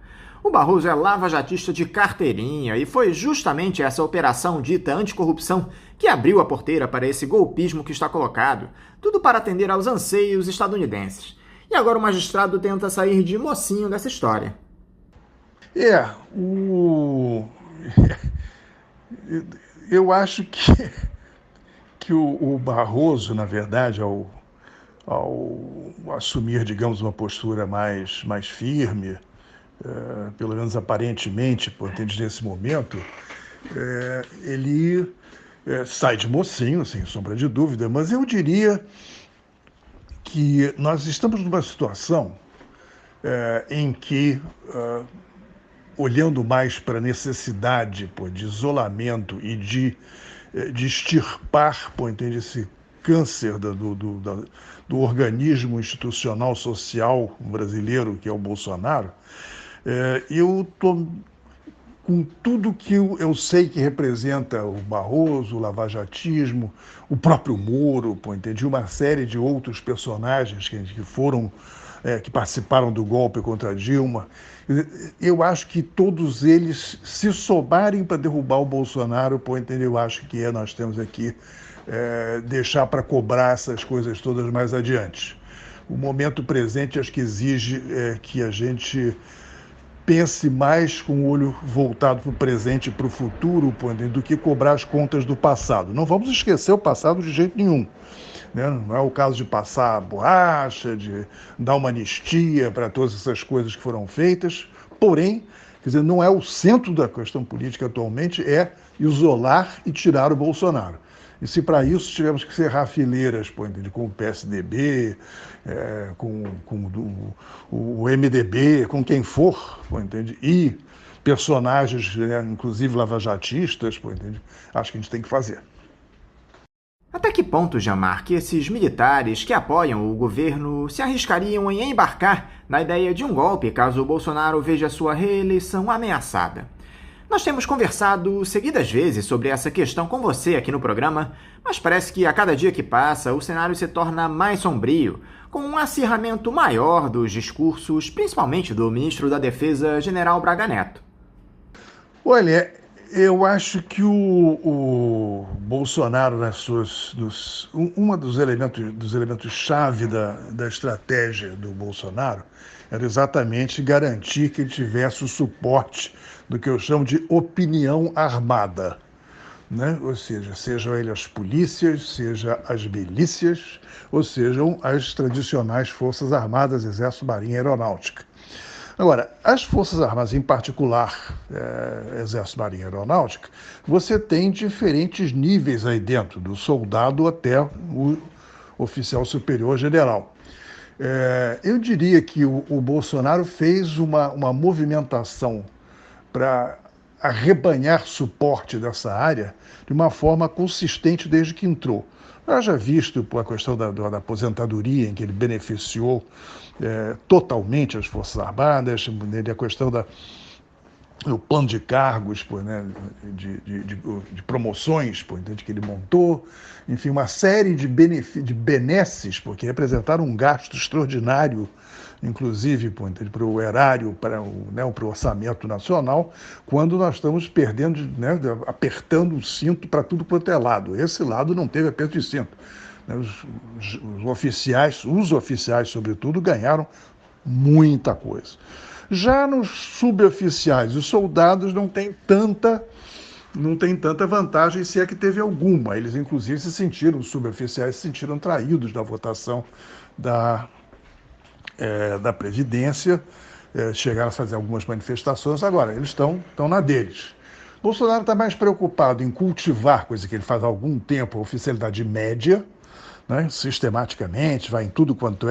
O Barroso é lava-jatista de carteirinha e foi justamente essa operação dita anticorrupção que abriu a porteira para esse golpismo que está colocado, tudo para atender aos anseios estadunidenses. E agora o magistrado tenta sair de mocinho dessa história. Eu acho que o Barroso, na verdade, ao assumir, digamos, uma postura mais firme, pelo menos aparentemente, nesse momento, ele sai de mocinho, sem sombra de dúvida, mas eu diria que nós estamos numa situação em que, olhando mais para a necessidade de isolamento e de extirpar, esse câncer do organismo institucional social brasileiro, que é o Bolsonaro, eu estou com tudo que eu sei que representa o Barroso, o lavajatismo, o próprio Moro, uma série de outros personagens que participaram do golpe contra a Dilma. Eu acho que todos eles, se somarem para derrubar o Bolsonaro, eu acho que nós temos aqui deixar para cobrar essas coisas todas mais adiante. o momento presente acho que exige que a gente pense mais com o olho voltado para o presente e para o futuro, do que cobrar as contas do passado. Não vamos esquecer o passado de jeito nenhum. Né? Não é o caso de passar a borracha, de dar uma anistia para todas essas coisas que foram feitas. Porém, quer dizer, não é o centro da questão política atualmente, é isolar e tirar o Bolsonaro. E se para isso tivermos que cerrar fileiras com o PSDB, com o MDB, com quem for, e personagens, inclusive lavajatistas, acho que a gente tem que fazer. Até que ponto, Jamar, que esses militares que apoiam o governo se arriscariam em embarcar na ideia de um golpe caso o Bolsonaro veja sua reeleição ameaçada? Nós temos conversado seguidas vezes sobre essa questão com você aqui no programa, mas parece que a cada dia que passa o cenário se torna mais sombrio, com um acirramento maior dos discursos, principalmente do ministro da Defesa, General Braga Neto. Olha, eu acho que o Bolsonaro, um dos elementos-chave da estratégia do Bolsonaro era exatamente garantir que ele tivesse o suporte do que eu chamo de opinião armada, né? Ou seja, sejam eles as polícias, seja as milícias, ou sejam as tradicionais forças armadas, Exército, Marinha e Aeronáutica. Agora, as Forças Armadas, em particular, Exército, Marinha e Aeronáutica, você tem diferentes níveis aí dentro, do soldado até o oficial superior general. Eu diria que o Bolsonaro fez uma movimentação para arrebanhar suporte dessa área de uma forma consistente desde que entrou. Já visto a questão da aposentadoria, em que ele beneficiou totalmente as Forças Armadas, a questão do plano de cargos, de promoções que ele montou, enfim, uma série de benesses, porque representaram um gasto extraordinário, inclusive para o erário, para o orçamento nacional, quando nós estamos perdendo, apertando o cinto para tudo quanto é lado. Esse lado não teve aperto de cinto. Os oficiais, sobretudo, ganharam muita coisa. Já nos suboficiais, os soldados não têm tanta vantagem, se é que teve alguma. Eles, inclusive, os suboficiais se sentiram traídos da votação da Previdência, chegaram a fazer algumas manifestações, agora eles estão na deles. Bolsonaro está mais preocupado em cultivar, coisa que ele faz há algum tempo, a oficialidade média, né, sistematicamente, vai em tudo quanto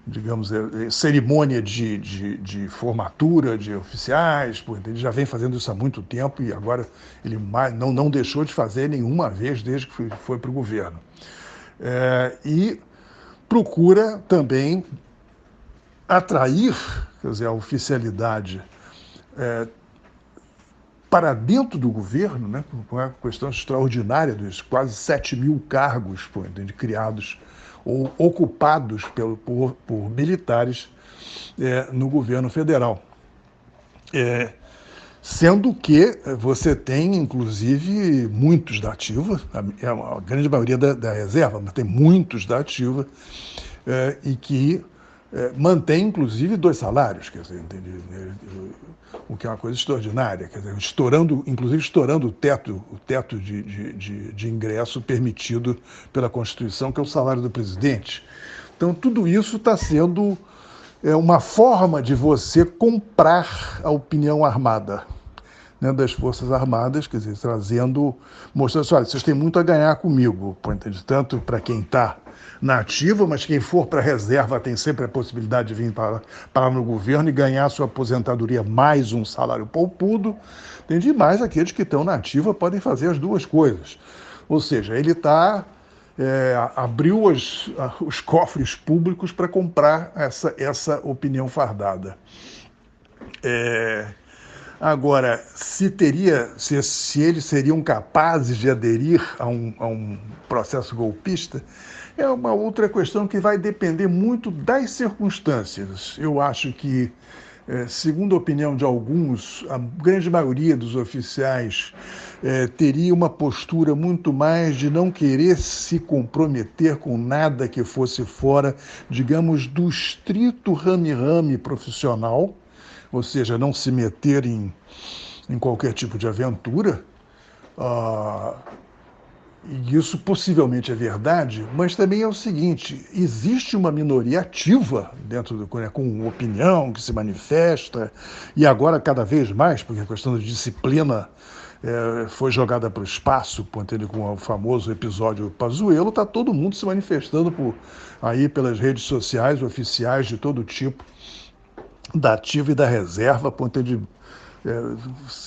digamos, cerimônia de formatura de oficiais, ele já vem fazendo isso há muito tempo e agora ele não deixou de fazer nenhuma vez desde que foi para o governo. E procura também atrair, a oficialidade para dentro do governo, né, com a questão extraordinária dos quase 7 mil cargos criados ou ocupados por militares no governo federal. Sendo que você tem, inclusive, muitos da ativa, a grande maioria da reserva, mas tem muitos da ativa, e que mantém, inclusive, 2 salários, o que é uma coisa extraordinária, inclusive estourando o teto de ingresso permitido pela Constituição, que é o salário do presidente. Então, tudo isso está sendo uma forma de você comprar a opinião armada, né, das Forças Armadas, mostrando assim, olha, vocês têm muito a ganhar comigo, tanto para quem está na ativa, mas quem for para a reserva tem sempre a possibilidade de vir para no governo e ganhar a sua aposentadoria mais um salário poupudo, e mais aqueles que estão na ativa podem fazer as duas coisas. Ou seja, ele abriu os cofres públicos para comprar essa opinião fardada. Agora, se eles seriam capazes de aderir a um processo golpista, é uma outra questão que vai depender muito das circunstâncias. Eu acho que segundo a opinião de alguns, a grande maioria dos oficiais teria uma postura muito mais de não querer se comprometer com nada que fosse fora, digamos, do estrito rame-rame profissional, ou seja, não se meter em qualquer tipo de aventura. E isso possivelmente é verdade, mas também é o seguinte: existe uma minoria ativa dentro do, com opinião, que se manifesta, e agora cada vez mais, porque a questão da disciplina foi jogada para o espaço, com o famoso episódio Pazuello, está todo mundo se manifestando aí pelas redes sociais, oficiais de todo tipo, da ativa e da reserva,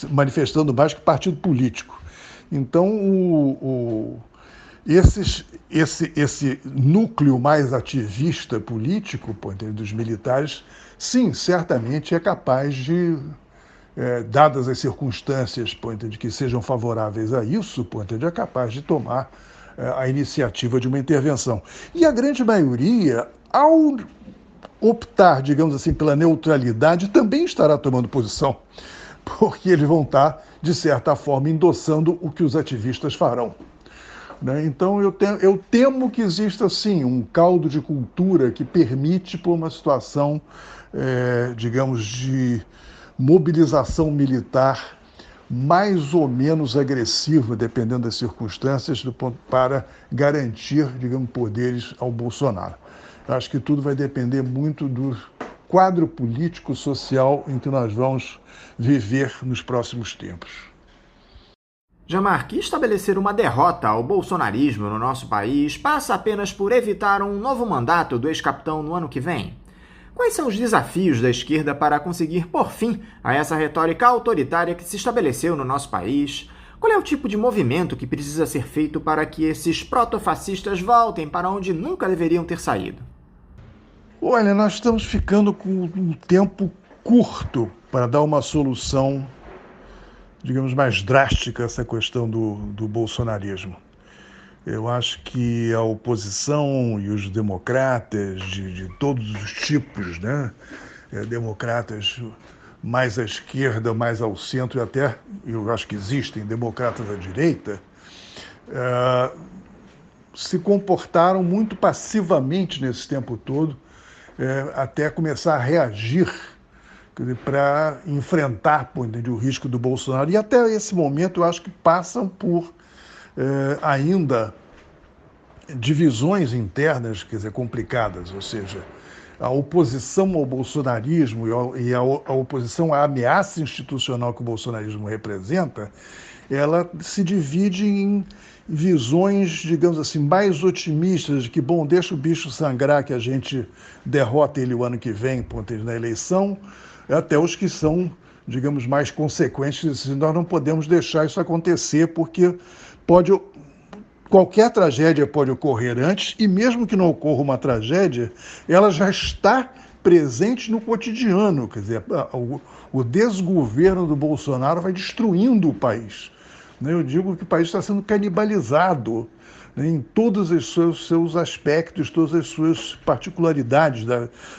manifestando mais que partido político. Então, esse núcleo mais ativista político dos militares, sim, certamente é capaz de, dadas as circunstâncias que sejam favoráveis a isso, é capaz de tomar a iniciativa de uma intervenção. E a grande maioria, ao optar, digamos assim, pela neutralidade, também estará tomando posição, porque eles vão estar, de certa forma, endossando o que os ativistas farão. Então, eu temo que exista, sim, um caldo de cultura que permite, por uma situação, digamos, de mobilização militar mais ou menos agressiva, dependendo das circunstâncias, para garantir, digamos, poderes ao Bolsonaro. Eu acho que tudo vai depender muito do quadro político-social em que nós vamos viver nos próximos tempos. Jamar, que estabelecer uma derrota ao bolsonarismo no nosso país passa apenas por evitar um novo mandato do ex-capitão no ano que vem? Quais são os desafios da esquerda para conseguir pôr fim a essa retórica autoritária que se estabeleceu no nosso país? Qual é o tipo de movimento que precisa ser feito para que esses protofascistas voltem para onde nunca deveriam ter saído? Olha, nós estamos ficando com um tempo curto para dar uma solução, digamos, mais drástica a essa questão do bolsonarismo. Eu acho que a oposição e os democratas de todos os tipos, democratas mais à esquerda, mais ao centro, e até, eu acho que existem democratas à direita, se comportaram muito passivamente nesse tempo todo, até começar a reagir para enfrentar o risco do Bolsonaro. E até esse momento eu acho que passam por ainda divisões internas, complicadas, ou seja, a oposição ao bolsonarismo e a oposição à ameaça institucional que o bolsonarismo representa, ela se divide em visões, digamos assim, mais otimistas, de que, bom, deixa o bicho sangrar que a gente derrota ele o ano que vem, na eleição, até os que são, digamos, mais consequentes, nós não podemos deixar isso acontecer, porque qualquer tragédia pode ocorrer antes, e mesmo que não ocorra uma tragédia, ela já está presente no cotidiano. Quer dizer, o desgoverno do Bolsonaro vai destruindo o país. Eu digo que o país está sendo canibalizado, em todos os seus aspectos, todas as suas particularidades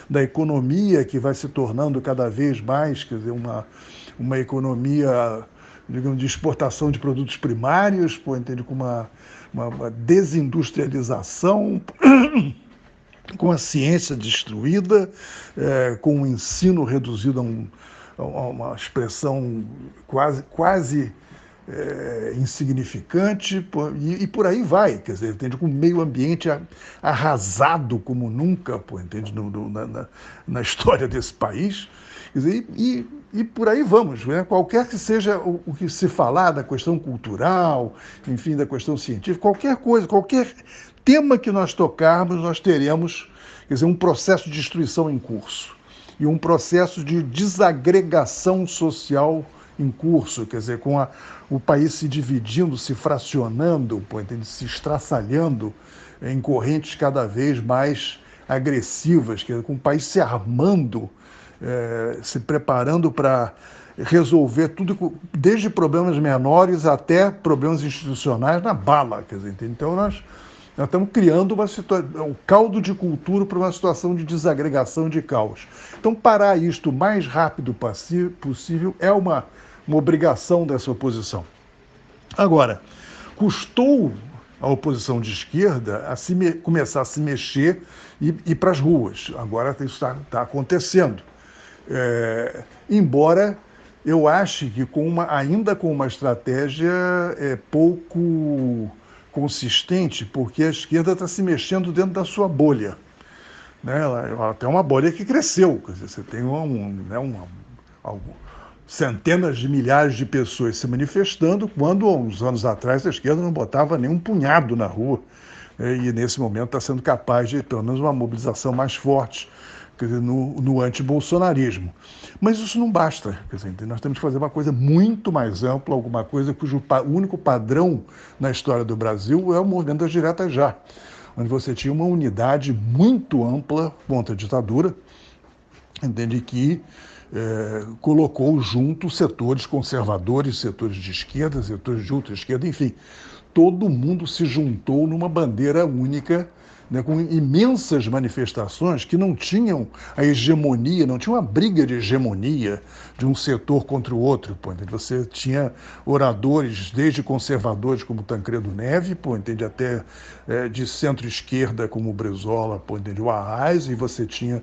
da economia, que vai se tornando cada vez mais, uma economia, digamos, de exportação de produtos primários, com uma desindustrialização, com a ciência destruída, com o ensino reduzido a uma expressão quase insignificante, e por aí vai, com o meio ambiente arrasado como nunca, na história desse país, e por aí vamos, qualquer que seja o que se falar da questão cultural, enfim, da questão científica, qualquer coisa, qualquer tema que nós tocarmos, nós teremos, um processo de destruição em curso e um processo de desagregação social em curso, com o país se dividindo, se fracionando, se estraçalhando em correntes cada vez mais agressivas, com o país se armando, se preparando para resolver tudo, desde problemas menores até problemas institucionais na bala. Então, nós Nós estamos criando um caldo de cultura para uma situação de desagregação, de caos. Então, parar isto o mais rápido possível é uma obrigação dessa oposição. Agora, custou a oposição de esquerda a começar a se mexer e ir para as ruas. Agora isso está acontecendo. Embora eu ache que ainda com uma estratégia pouco consistente, porque a esquerda está se mexendo dentro da sua bolha. Né? Ela tem uma bolha que cresceu. Quer dizer, você tem centenas de milhares de pessoas se manifestando, quando, há uns anos atrás, a esquerda não botava nem um punhado na rua. E, nesse momento, está sendo capaz de, pelo menos, uma mobilização mais forte, quer dizer, no antibolsonarismo. Mas isso não basta. Quer dizer, nós temos que fazer uma coisa muito mais ampla, alguma coisa cujo único padrão na história do Brasil é o movimento das diretas já, onde você tinha uma unidade muito ampla contra a ditadura, entende, que colocou junto setores conservadores, setores de esquerda, setores de ultra-esquerda, enfim, todo mundo se juntou numa bandeira única, né, com imensas manifestações que não tinham a hegemonia, não tinha uma briga de hegemonia de um setor contra o outro. Você tinha oradores, desde conservadores como Tancredo Neves, até de centro-esquerda como o Brizola, o Arraes, e você tinha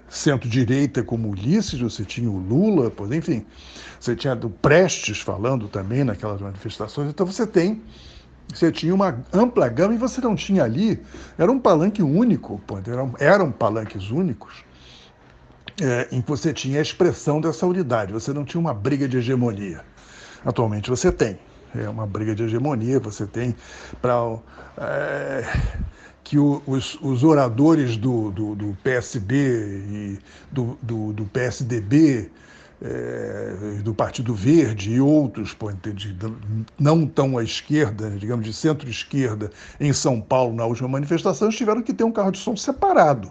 centro-direita como Ulisses, você tinha o Lula, enfim, você tinha o Prestes falando também naquelas manifestações. Então você tinha uma ampla gama e você não tinha ali, era um palanque único, eram palanques únicos, em que você tinha a expressão dessa unidade, você não tinha uma briga de hegemonia. Atualmente você tem, uma briga de hegemonia, você tem que os oradores do PSB e do PSDB, do Partido Verde e outros, não tão à esquerda, digamos, de centro-esquerda, em São Paulo, na última manifestação, tiveram que ter um carro de som separado,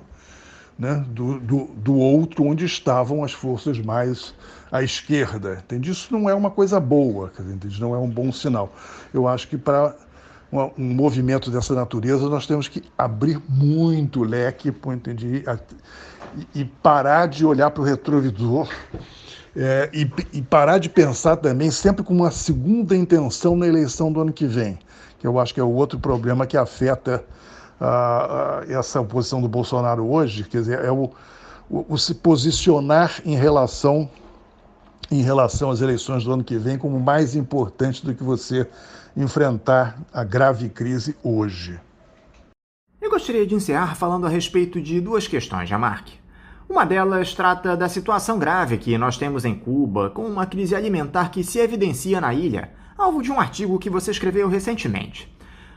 né, do outro, onde estavam as forças mais à esquerda. Entende? Isso não é uma coisa boa, entende? Não é um bom sinal. Eu acho que para um movimento dessa natureza nós temos que abrir muito o leque, entende? E parar de olhar para o retrovisor, e parar de pensar também sempre com uma segunda intenção na eleição do ano que vem, que eu acho que é o outro problema que afeta essa posição do Bolsonaro hoje, quer dizer, o se posicionar em relação às eleições do ano que vem como mais importante do que você enfrentar a grave crise hoje. Eu gostaria de encerrar falando a respeito de duas questões, Jamarque. Uma delas trata da situação grave que nós temos em Cuba, com uma crise alimentar que se evidencia na ilha, alvo de um artigo que você escreveu recentemente.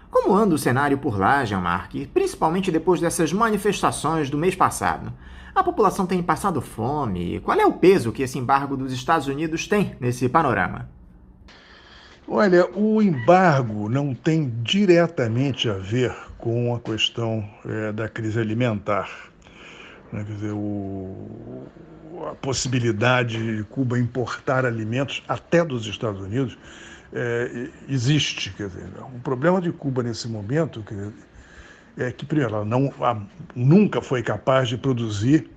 Como anda o cenário por lá, Jamarque, principalmente depois dessas manifestações do mês passado? A população tem passado fome? Qual é o peso que esse embargo dos Estados Unidos tem nesse panorama? Olha, o embargo não tem diretamente a ver com a questão da crise alimentar. Quer dizer, a possibilidade de Cuba importar alimentos até dos Estados Unidos existe. Quer dizer, o problema de Cuba nesse momento é que, primeiro, ela nunca foi capaz de produzir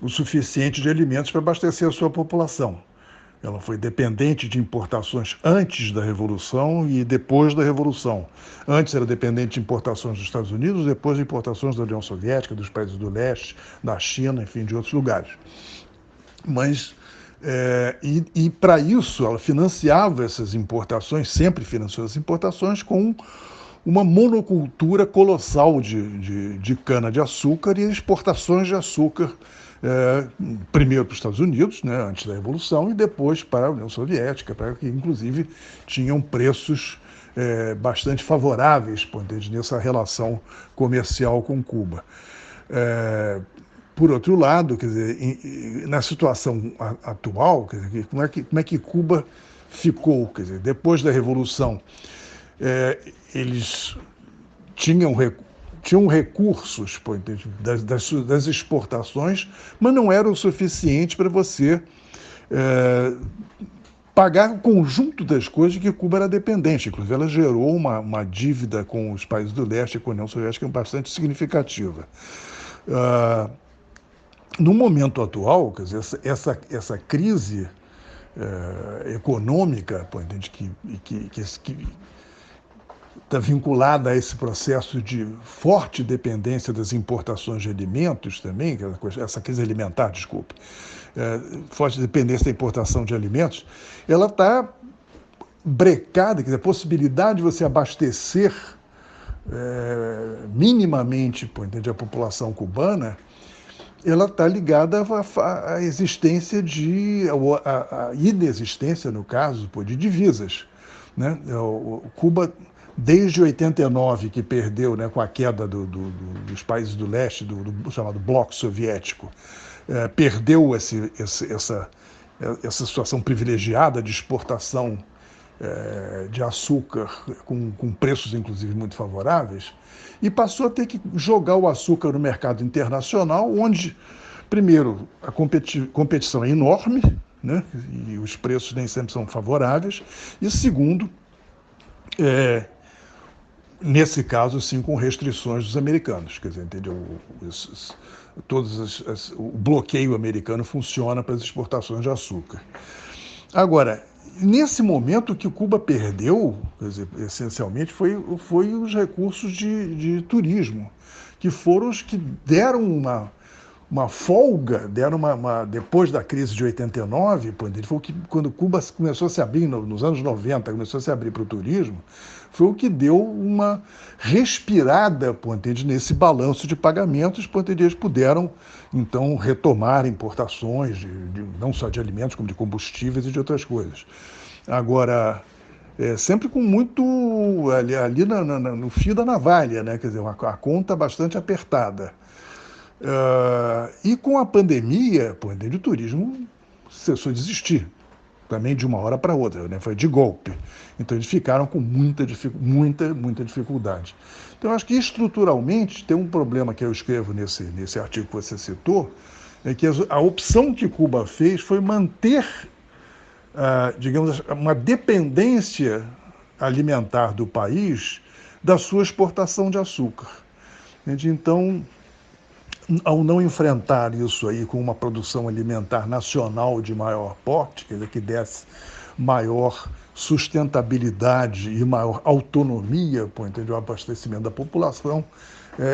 o suficiente de alimentos para abastecer a sua população. Ela foi dependente de importações antes da Revolução e depois da Revolução. Antes era dependente de importações dos Estados Unidos, depois de importações da União Soviética, dos países do leste, da China, enfim, de outros lugares. Mas, para isso, ela financiava essas importações, sempre financiou essas importações, com uma monocultura colossal de cana-de-açúcar e exportações de açúcar, primeiro para os Estados Unidos, né, antes da Revolução, e depois para a União Soviética, que inclusive tinham preços bastante favoráveis nessa relação comercial com Cuba. Por outro lado, quer dizer, na situação atual, quer dizer, como é que Cuba ficou? Quer dizer, depois da Revolução, eles tinham recursos das exportações, mas não era o suficiente para você pagar o conjunto das coisas de que Cuba era dependente. Inclusive, ela gerou uma dívida com os países do leste e com a União Soviética bastante significativa. No momento atual, quer dizer, essa crise econômica, entende, que está vinculada a esse processo de forte dependência das importações de alimentos também, essa crise alimentar, desculpe, forte dependência da importação de alimentos, ela está brecada, quer dizer, a possibilidade de você abastecer minimamente, entende, a população cubana, ela está ligada à existência à inexistência, no caso, de divisas, né? Cuba, desde 89, que perdeu, né, com a queda dos países do leste, do chamado Bloco Soviético, perdeu essa situação privilegiada de exportação de açúcar com preços, inclusive, muito favoráveis, e passou a ter que jogar o açúcar no mercado internacional, onde, primeiro, a competição é enorme, né, e os preços nem sempre são favoráveis, e segundo, nesse caso, sim, com restrições dos americanos, quer dizer, entendeu? O bloqueio americano funciona para as exportações de açúcar. Agora, nesse momento, o que Cuba perdeu, quer dizer, essencialmente, foi os recursos de turismo, que foram os que deram uma folga, depois da crise de 89, foi quando Cuba começou a se abrir, nos anos 90, começou a se abrir para o turismo, foi o que deu uma respirada, nesse balanço de pagamentos, eles puderam, então, retomar importações, não só de alimentos, como de combustíveis e de outras coisas. Agora, sempre com muito, ali no fio da navalha, né? Quer dizer, a conta bastante apertada. E com a pandemia, o turismo cessou de existir, também de uma hora para outra, né? Foi de golpe. Então eles ficaram com muita dificuldade. Então eu acho que estruturalmente tem um problema que eu escrevo nesse artigo que você citou, é que a opção que Cuba fez foi manter, digamos, uma dependência alimentar do país da sua exportação de açúcar. Então, ao não enfrentar isso aí com uma produção alimentar nacional de maior porte, quer dizer, que desse maior sustentabilidade e maior autonomia para o abastecimento da população,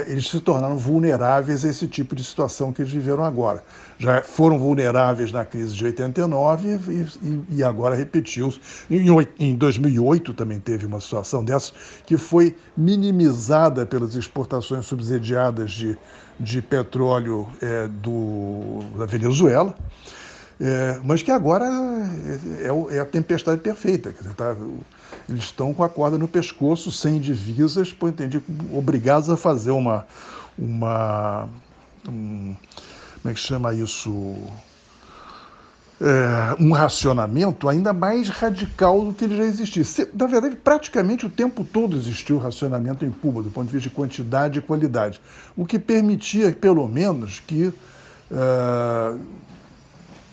eles se tornaram vulneráveis a esse tipo de situação que eles viveram agora. Já foram vulneráveis na crise de 89 e agora repetiu-se. Em 2008 também teve uma situação dessa, que foi minimizada pelas exportações subsidiadas de petróleo da Venezuela, mas que agora é a tempestade perfeita. Quer dizer, eles estão com a corda no pescoço, sem divisas, obrigados a fazer como é que chama isso? Um racionamento ainda mais radical do que ele já existia. Na verdade, praticamente o tempo todo existiu racionamento em Cuba, do ponto de vista de quantidade e qualidade, o que permitia, pelo menos, que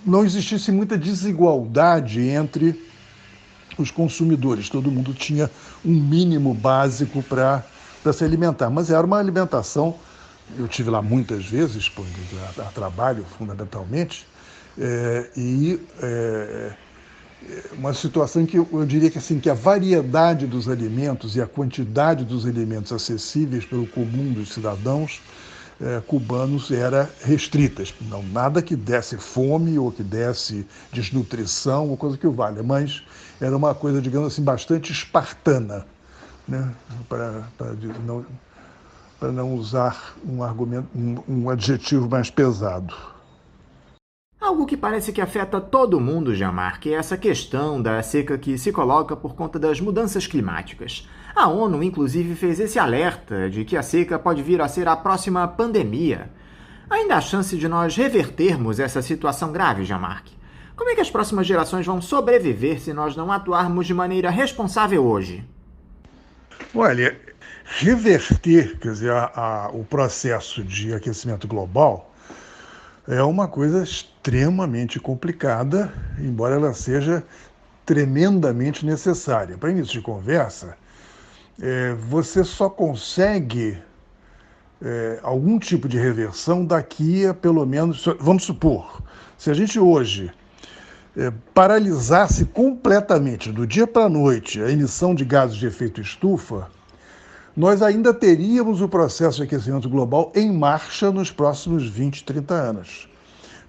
não existisse muita desigualdade entre os consumidores. Todo mundo tinha um mínimo básico para se alimentar, mas era uma alimentação, eu tive lá muitas vezes, a trabalho fundamentalmente, uma situação em que eu diria que a variedade dos alimentos e a quantidade dos alimentos acessíveis pelo comum dos cidadãos cubanos era restritas. Não, nada que desse fome ou que desse desnutrição ou coisa que o valha, mas era uma coisa, digamos assim, bastante espartana, né? Para não usar um adjetivo mais pesado. Algo que parece que afeta todo mundo, Jean-Marc, é essa questão da seca que se coloca por conta das mudanças climáticas. A ONU, inclusive, fez esse alerta de que a seca pode vir a ser a próxima pandemia. Ainda há chance de nós revertermos essa situação grave, Jean-Marc? Como é que as próximas gerações vão sobreviver se nós não atuarmos de maneira responsável hoje? Olha, reverter, quer dizer, o processo de aquecimento global é uma coisa extremamente complicada, embora ela seja tremendamente necessária. Para início de conversa, você só consegue algum tipo de reversão daqui a pelo menos, vamos supor, se a gente hoje paralisasse completamente, do dia para a noite, a emissão de gases de efeito estufa, nós ainda teríamos o processo de aquecimento global em marcha nos próximos 20, 30 anos.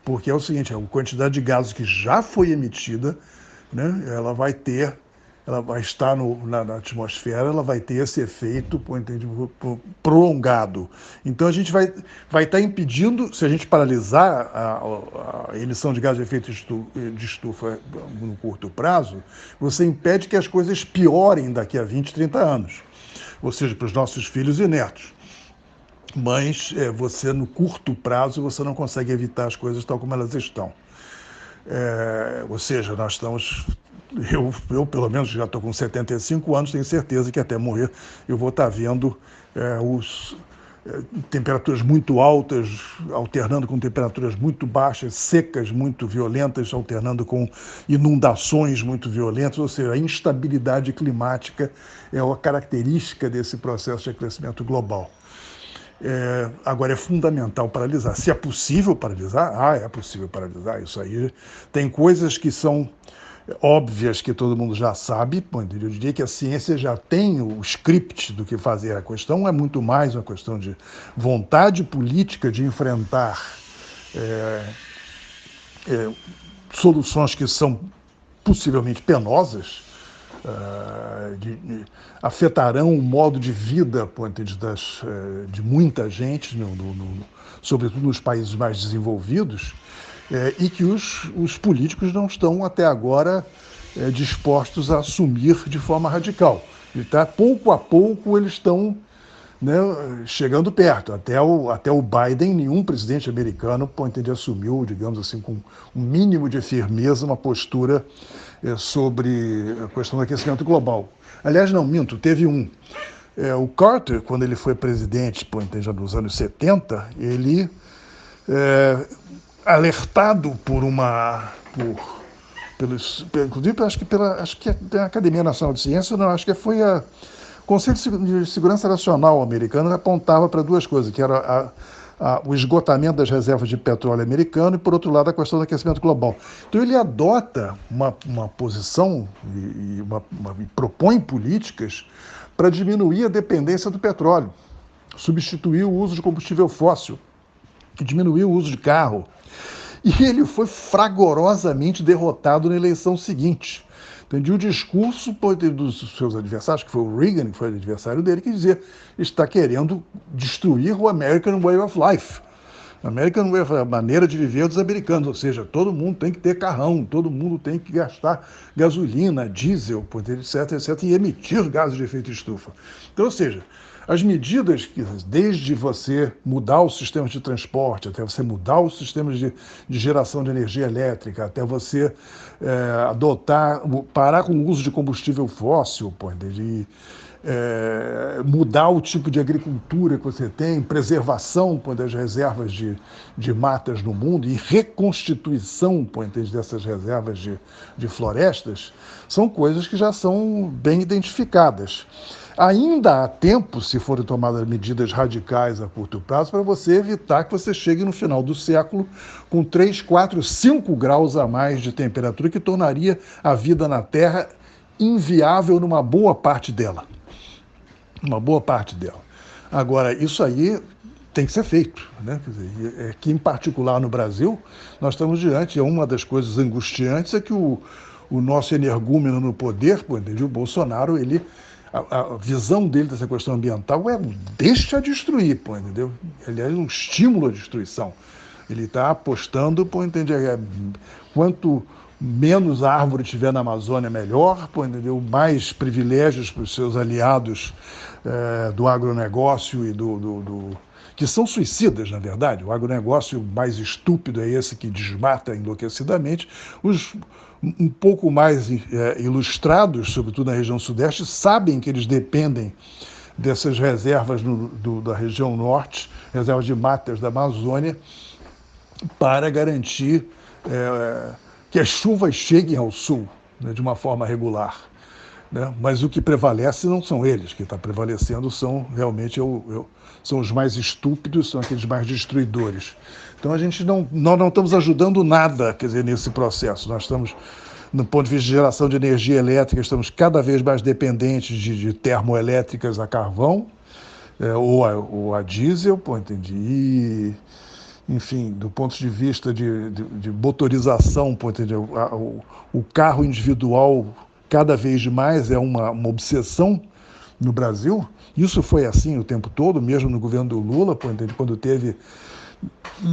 Porque é o seguinte, a quantidade de gases que já foi emitida, né, ela vai estar na atmosfera, ela vai ter esse efeito prolongado. Então a gente vai estar impedindo, se a gente paralisar a emissão de gases de efeito de estufa no curto prazo, você impede que as coisas piorem daqui a 20, 30 anos. Ou seja, para os nossos filhos e netos. Mas você, no curto prazo, você não consegue evitar as coisas tal como elas estão. Ou seja, nós estamos... Eu pelo menos, já estou com 75 anos, tenho certeza que até morrer eu vou estar vendo temperaturas muito altas, alternando com temperaturas muito baixas, secas, muito violentas, alternando com inundações muito violentas, ou seja, a instabilidade climática é uma característica desse processo de aquecimento global. Agora, é fundamental paralisar. Se é possível paralisar, é possível paralisar. Isso aí tem coisas que são óbvias que todo mundo já sabe. Eu diria que a ciência já tem o script do que fazer. A questão é muito mais uma questão de vontade política de enfrentar soluções que são possivelmente penosas, afetarão o modo de vida de muita gente, sobretudo nos países mais desenvolvidos, e que os políticos não estão até agora dispostos a assumir de forma radical. Pouco a pouco eles estão chegando perto. Até o Biden, nenhum presidente americano assumiu, digamos assim, com um mínimo de firmeza, uma postura sobre a questão do aquecimento global. Aliás, não, minto, teve um. O Carter, quando ele foi presidente, já nos anos 70, ele, alertado inclusive, acho que a Academia Nacional de Ciências, não, acho que foi o Conselho de Segurança Nacional americano, apontava para duas coisas, que era o esgotamento das reservas de petróleo americano e, por outro lado, a questão do aquecimento global. Então, ele adota uma posição e propõe políticas para diminuir a dependência do petróleo, substituir o uso de combustível fóssil, diminuir o uso de carro. E ele foi fragorosamente derrotado na eleição seguinte. Entendi o discurso dos seus adversários, que foi o Reagan, que foi o adversário dele, que dizia está querendo destruir o American Way of Life. American Way of Life, a maneira de viver dos americanos, ou seja, todo mundo tem que ter carrão, todo mundo tem que gastar gasolina, diesel, etc, etc, e emitir gases de efeito estufa. Então, ou seja, as medidas que, desde você mudar os sistemas de transporte, até você mudar os sistemas de geração de energia elétrica, até você parar com o uso de combustível fóssil, mudar o tipo de agricultura que você tem, preservação das reservas de matas no mundo e reconstituição dessas reservas de florestas, são coisas que já são bem identificadas. Ainda há tempo, se forem tomadas medidas radicais a curto prazo, para você evitar que você chegue no final do século com 3, 4, 5 graus a mais de temperatura, que tornaria a vida na Terra inviável numa boa parte dela. Uma boa parte dela. Agora, isso aí tem que ser feito, né? Quer dizer, que em particular no Brasil, nós estamos diante, uma das coisas angustiantes é que o nosso energúmeno no poder, o Bolsonaro, a visão dele dessa questão ambiental deixa destruir, entendeu? Ele é um estímulo à destruição. Ele está apostando, quanto menos árvore tiver na Amazônia, melhor, entendeu? Mais privilégios para os seus aliados do agronegócio e que são suicidas, na verdade. O agronegócio mais estúpido é esse que desmata enlouquecidamente. Os um pouco mais ilustrados, sobretudo na região sudeste, sabem que eles dependem dessas reservas da região norte, reservas de matas da Amazônia, para garantir que as chuvas cheguem ao sul. né, de uma forma regular. Né? Mas o que prevalece não são eles, que está prevalecendo são realmente são os mais estúpidos, são aqueles mais destruidores. Então nós não estamos ajudando nada, quer dizer, nesse processo. Nós estamos, no ponto de vista de geração de energia elétrica, estamos cada vez mais dependentes de termoelétricas a carvão, ou a diesel, entendi. E, enfim, do ponto de vista de motorização, entendi, o carro individual cada vez mais é uma obsessão no Brasil. Isso foi assim o tempo todo, mesmo no governo do Lula, entendi, quando teve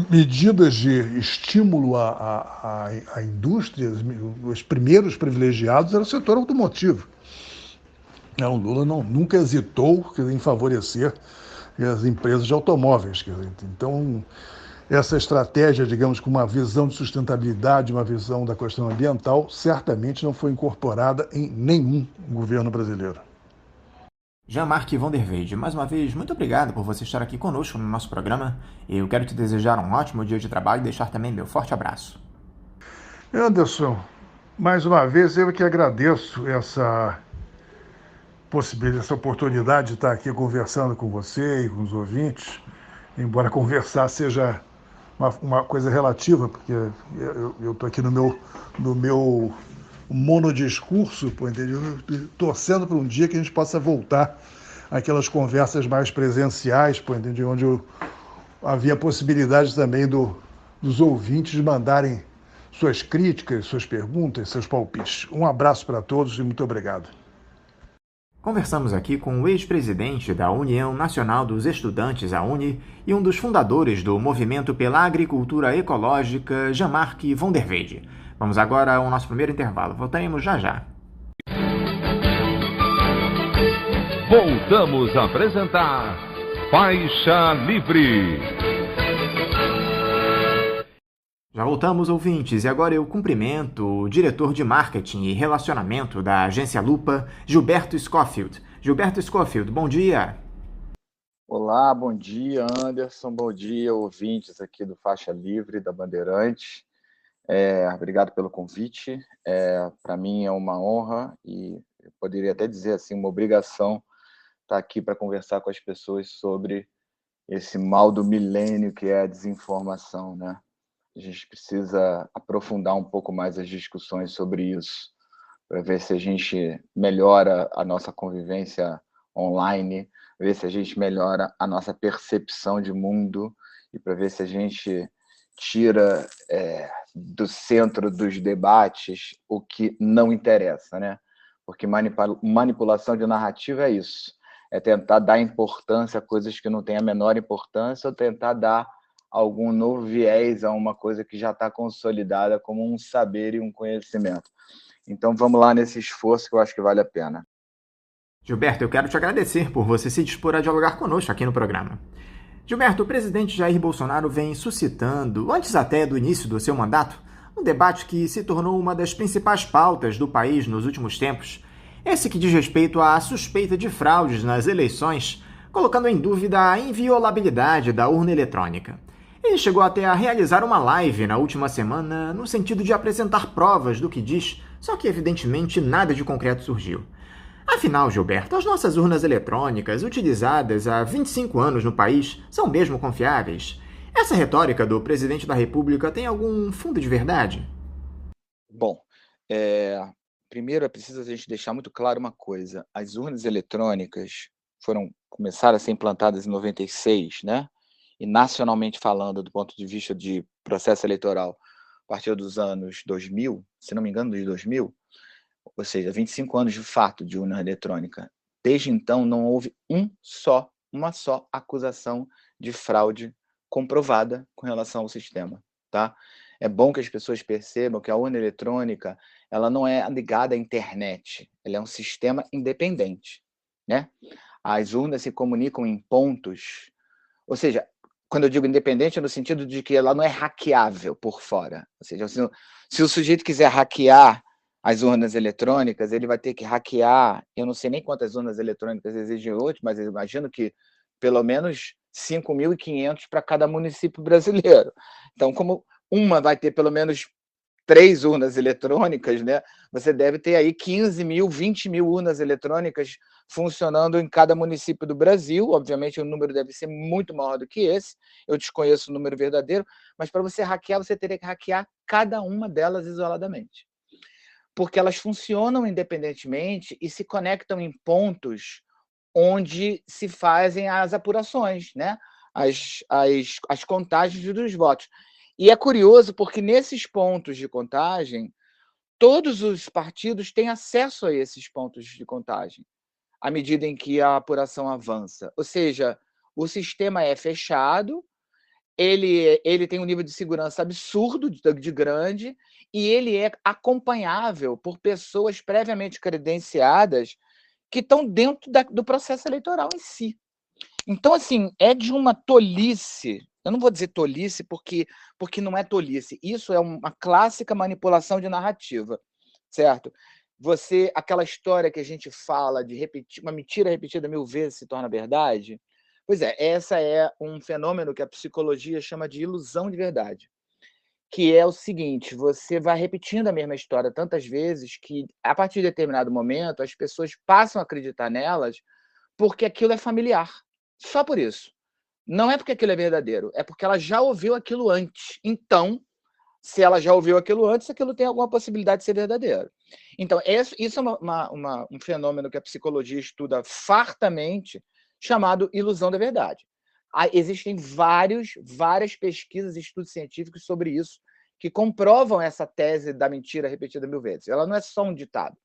medidas de estímulo à indústria. Os primeiros privilegiados era o setor automotivo. O Lula nunca hesitou em favorecer as empresas de automóveis. Então, essa estratégia, digamos, com uma visão de sustentabilidade, uma visão da questão ambiental, certamente não foi incorporada em nenhum governo brasileiro. Jean-Marc Vanderveide, mais uma vez, muito obrigado por você estar aqui conosco no nosso programa. Eu quero te desejar um ótimo dia de trabalho e deixar também meu forte abraço. Anderson, mais uma vez eu que agradeço essa possibilidade, essa oportunidade de estar aqui conversando com você e com os ouvintes, embora conversar seja uma coisa relativa, porque eu estou aqui no meu monodiscurso, torcendo para um dia que a gente possa voltar àquelas conversas mais presenciais, onde havia possibilidade também dos ouvintes mandarem suas críticas, suas perguntas, seus palpites. Um abraço para todos e muito obrigado. Conversamos aqui com o ex-presidente da União Nacional dos Estudantes, a UNE, e um dos fundadores do Movimento pela Agricultura Ecológica, Jean-Marc Vanderveide. Vamos agora ao nosso primeiro intervalo. Voltaremos já já. Voltamos a apresentar Faixa Livre. Já voltamos, ouvintes, e agora eu cumprimento o diretor de marketing e relacionamento da agência Lupa, Gilberto Schofield. Gilberto Schofield, bom dia. Olá, bom dia, Anderson, bom dia, ouvintes aqui do Faixa Livre da Bandeirantes. Obrigado pelo convite. Para mim é uma honra e eu poderia até dizer assim, uma obrigação estar aqui para conversar com as pessoas sobre esse mal do milênio que é a desinformação, né? A gente precisa aprofundar um pouco mais as discussões sobre isso, para ver se a gente melhora a nossa convivência online, ver se a gente melhora a nossa percepção de mundo e para ver se a gente tira do centro dos debates o que não interessa, né? Porque manipulação de narrativa é isso, é tentar dar importância a coisas que não têm a menor importância ou tentar dar algum novo viés a uma coisa que já está consolidada como um saber e um conhecimento. Então vamos lá nesse esforço que eu acho que vale a pena. Gilberto, eu quero te agradecer por você se dispor a dialogar conosco aqui no programa. Gilberto, o presidente Jair Bolsonaro vem suscitando, antes até do início do seu mandato, um debate que se tornou uma das principais pautas do país nos últimos tempos. Esse que diz respeito à suspeita de fraudes nas eleições, colocando em dúvida a inviolabilidade da urna eletrônica. Ele chegou até a realizar uma live na última semana no sentido de apresentar provas do que diz, só que evidentemente nada de concreto surgiu. Afinal, Gilberto, as nossas urnas eletrônicas, utilizadas há 25 anos no país, são mesmo confiáveis? Essa retórica do presidente da República tem algum fundo de verdade? Bom, primeiro é preciso a gente deixar muito claro uma coisa. As urnas eletrônicas começaram a ser implantadas em 96, né? E nacionalmente falando, do ponto de vista de processo eleitoral, a partir dos anos 2000, se não me engano, dos 2000, ou seja, 25 anos de fato de urna eletrônica. Desde então, não houve uma só acusação de fraude comprovada com relação ao sistema, tá? É bom que as pessoas percebam que a urna eletrônica, ela não é ligada à internet, ela é um sistema independente, né? As urnas se comunicam em pontos, ou seja, quando eu digo independente, é no sentido de que ela não é hackeável por fora. Ou seja, se o sujeito quiser hackear as urnas eletrônicas, ele vai ter que hackear, eu não sei nem quantas urnas eletrônicas exigem hoje, mas eu imagino que pelo menos 5.500 para cada município brasileiro. Então, como uma vai ter pelo menos 3 urnas eletrônicas, né? Você deve ter aí 15 mil, 20 mil urnas eletrônicas funcionando em cada município do Brasil. Obviamente, o número deve ser muito maior do que esse. Eu desconheço o número verdadeiro, mas para você hackear, você teria que hackear cada uma delas isoladamente. Porque elas funcionam independentemente e se conectam em pontos onde se fazem as apurações, né? As contagens dos votos. E é curioso porque nesses pontos de contagem, todos os partidos têm acesso a esses pontos de contagem, à medida em que a apuração avança. Ou seja, o sistema é fechado, ele tem um nível de segurança absurdo, de grande, e ele é acompanhável por pessoas previamente credenciadas que estão dentro do processo eleitoral em si. Então, assim, é de uma tolice. Eu não vou dizer tolice porque não é tolice. Isso é uma clássica manipulação de narrativa, certo? Aquela história que a gente fala de repetir, uma mentira repetida 1000 vezes se torna verdade. Pois é, essa é um fenômeno que a psicologia chama de ilusão de verdade, que é o seguinte: você vai repetindo a mesma história tantas vezes que, a partir de determinado momento, as pessoas passam a acreditar nelas porque aquilo é familiar. Só por isso. Não é porque aquilo é verdadeiro, é porque ela já ouviu aquilo antes. Então, se ela já ouviu aquilo antes, aquilo tem alguma possibilidade de ser verdadeiro. Então, isso é um fenômeno que a psicologia estuda fartamente, chamado ilusão da verdade. Existem várias pesquisas e estudos científicos sobre isso, que comprovam essa tese da mentira repetida 1000 vezes. Ela não é só um ditado.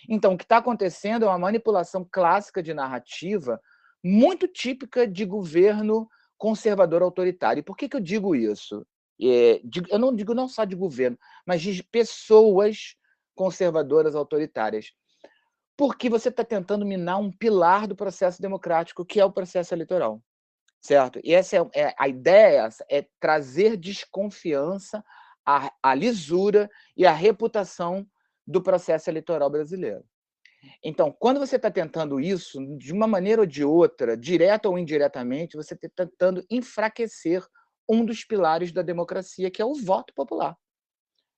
Então, o que está acontecendo é uma manipulação clássica de narrativa muito típica de governo conservador autoritário. E por que eu digo isso? Eu não digo não só de governo, mas de pessoas conservadoras autoritárias. Porque você está tentando minar um pilar do processo democrático, que é o processo eleitoral. Certo? E a ideia é trazer desconfiança à lisura e à reputação do processo eleitoral brasileiro. Então, quando você está tentando isso, de uma maneira ou de outra, direta ou indiretamente, você está tentando enfraquecer um dos pilares da democracia, que é o voto popular.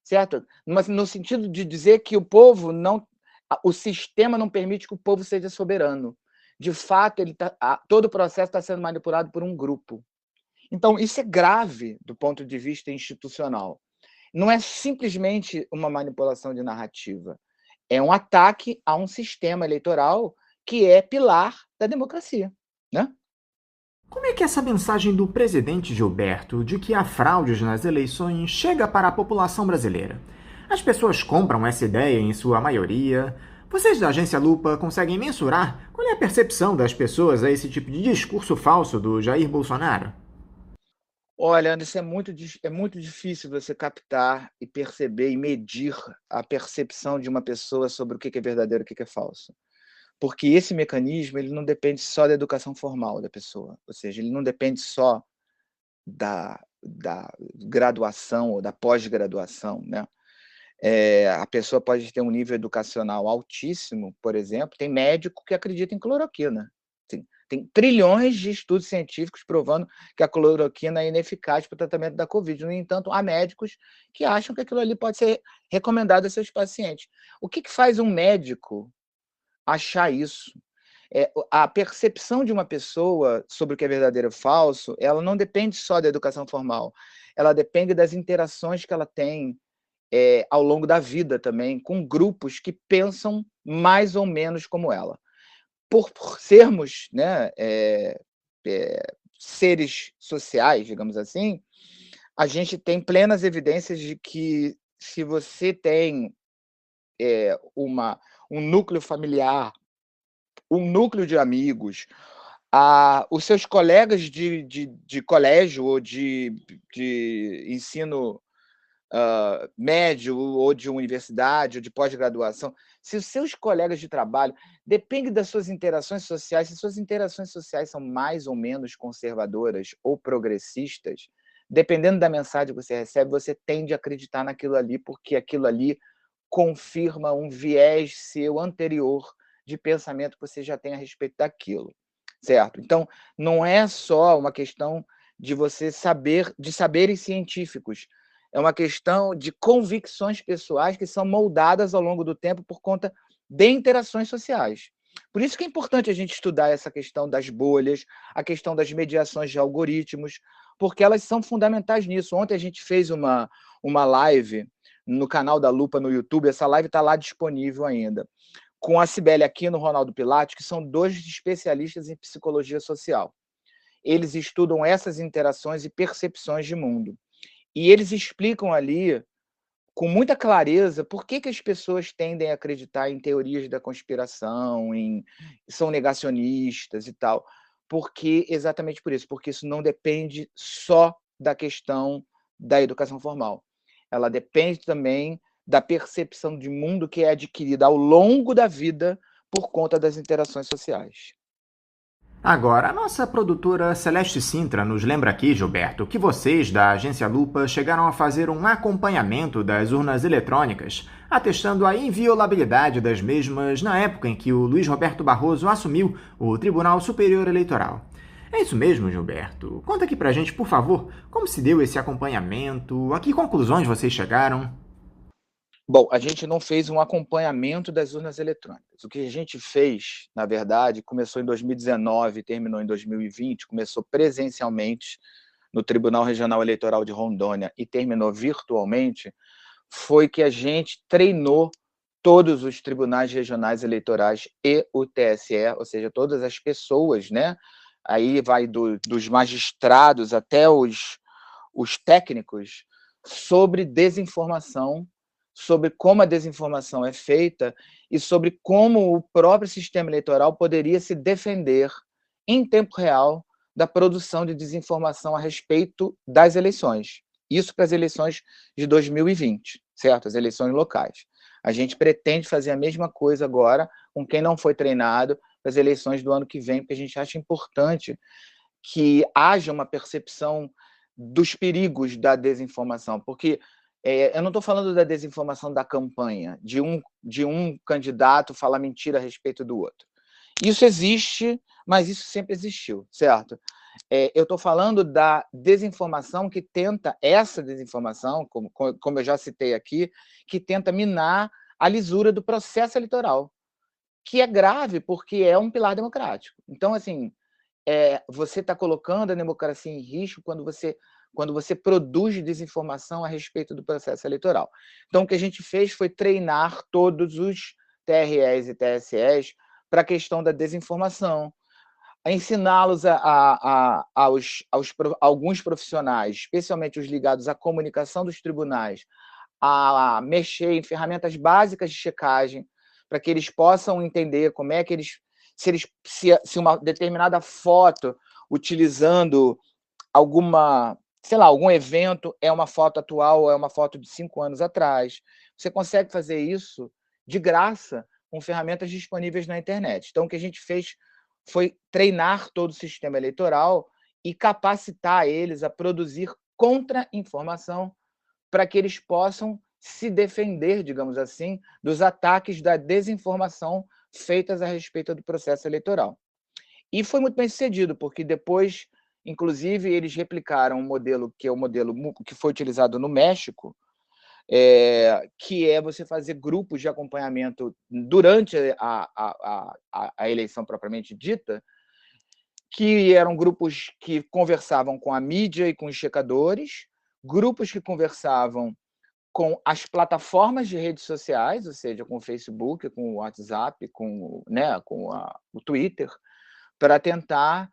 Certo? Mas no sentido de dizer que o sistema não permite que o povo seja soberano. De fato, todo o processo está sendo manipulado por um grupo. Então, isso é grave do ponto de vista institucional. Não é simplesmente uma manipulação de narrativa. É um ataque a um sistema eleitoral que é pilar da democracia, né? Como é que essa mensagem do presidente Gilberto de que há fraudes nas eleições chega para a população brasileira? As pessoas compram essa ideia em sua maioria? Vocês da Agência Lupa conseguem mensurar qual é a percepção das pessoas a esse tipo de discurso falso do Jair Bolsonaro? Olha, Anderson, é muito difícil você captar e perceber e medir a percepção de uma pessoa sobre o que é verdadeiro e o que é falso. Porque esse mecanismo ele não depende só da educação formal da pessoa, ou seja, ele não depende só da graduação ou da pós-graduação, né? A pessoa pode ter um nível educacional altíssimo, por exemplo, tem médico que acredita em cloroquina. Tem trilhões de estudos científicos provando que a cloroquina é ineficaz para o tratamento da Covid. No entanto, há médicos que acham que aquilo ali pode ser recomendado a seus pacientes. O que faz um médico achar isso? A percepção de uma pessoa sobre o que é verdadeiro ou falso, ela não depende só da educação formal. Ela depende das interações que ela tem ao longo da vida também, com grupos que pensam mais ou menos como ela. Por sermos, né, seres sociais, digamos assim, a gente tem plenas evidências de que se você tem um núcleo familiar, um núcleo de amigos, os seus colegas de colégio ou de ensino médio ou de universidade ou de pós-graduação, se os seus colegas de trabalho, depende das suas interações sociais, se suas interações sociais são mais ou menos conservadoras ou progressistas, dependendo da mensagem que você recebe, você tende a acreditar naquilo ali, porque aquilo ali confirma um viés seu anterior de pensamento que você já tem a respeito daquilo, certo? Então, não é só uma questão de você saberes científicos. é uma questão de convicções pessoais que são moldadas ao longo do tempo por conta de interações sociais. Por isso que é importante a gente estudar essa questão das bolhas, a questão das mediações de algoritmos, porque elas são fundamentais nisso. Ontem a gente fez uma live no canal da Lupa no YouTube, essa live está lá disponível ainda, com a Cibele Aquino e o Ronaldo Pilates, que são dois especialistas em psicologia social. Eles estudam essas interações e percepções de mundo. E eles explicam ali, com muita clareza, por que as pessoas tendem a acreditar em teorias da conspiração, são negacionistas e tal. Exatamente por isso, porque isso não depende só da questão da educação formal. Ela depende também da percepção de mundo que é adquirida ao longo da vida por conta das interações sociais. Agora, a nossa produtora Celeste Sintra nos lembra aqui, Gilberto, que vocês da Agência Lupa chegaram a fazer um acompanhamento das urnas eletrônicas, atestando a inviolabilidade das mesmas na época em que o Luiz Roberto Barroso assumiu o Tribunal Superior Eleitoral. É isso mesmo, Gilberto? Conta aqui pra gente, por favor, como se deu esse acompanhamento, a que conclusões vocês chegaram? Bom, a gente não fez um acompanhamento das urnas eletrônicas. O que a gente fez, na verdade, começou em 2019, terminou em 2020, começou presencialmente no Tribunal Regional Eleitoral de Rondônia e terminou virtualmente, foi que a gente treinou todos os tribunais regionais eleitorais e o TSE, ou seja, todas as pessoas, né? Aí vai dos magistrados até os técnicos, sobre desinformação, sobre como a desinformação é feita e sobre como o próprio sistema eleitoral poderia se defender em tempo real da produção de desinformação a respeito das eleições. Isso para as eleições de 2020, certo? As eleições locais. A gente pretende fazer a mesma coisa agora com quem não foi treinado para as eleições do ano que vem, porque a gente acha importante que haja uma percepção dos perigos da desinformação, porque eu não estou falando da desinformação da campanha, de um candidato falar mentira a respeito do outro. Isso existe, mas isso sempre existiu, certo? Eu estou falando da desinformação que tenta, essa desinformação, como eu já citei aqui, que tenta minar a lisura do processo eleitoral, que é grave porque é um pilar democrático. Então, assim, você está colocando a democracia em risco quando você produz desinformação a respeito do processo eleitoral. Então, o que a gente fez foi treinar todos os TREs e TSEs para a questão da desinformação, ensiná-los a alguns profissionais, especialmente os ligados à comunicação dos tribunais, a mexer em ferramentas básicas de checagem, para que eles possam entender como é que se uma determinada foto, utilizando algum evento, é uma foto atual ou é uma foto de 5 anos atrás. Você consegue fazer isso de graça com ferramentas disponíveis na internet. Então, o que a gente fez foi treinar todo o sistema eleitoral e capacitar eles a produzir contra-informação para que eles possam se defender, digamos assim, dos ataques da desinformação feitas a respeito do processo eleitoral. E foi muito bem sucedido, porque depois, inclusive, eles replicaram um modelo que é o modelo que foi utilizado no México, que é você fazer grupos de acompanhamento durante a eleição propriamente dita, que eram grupos que conversavam com a mídia e com os checadores, grupos que conversavam com as plataformas de redes sociais, ou seja, com o Facebook, com o WhatsApp, com o Twitter, para tentar,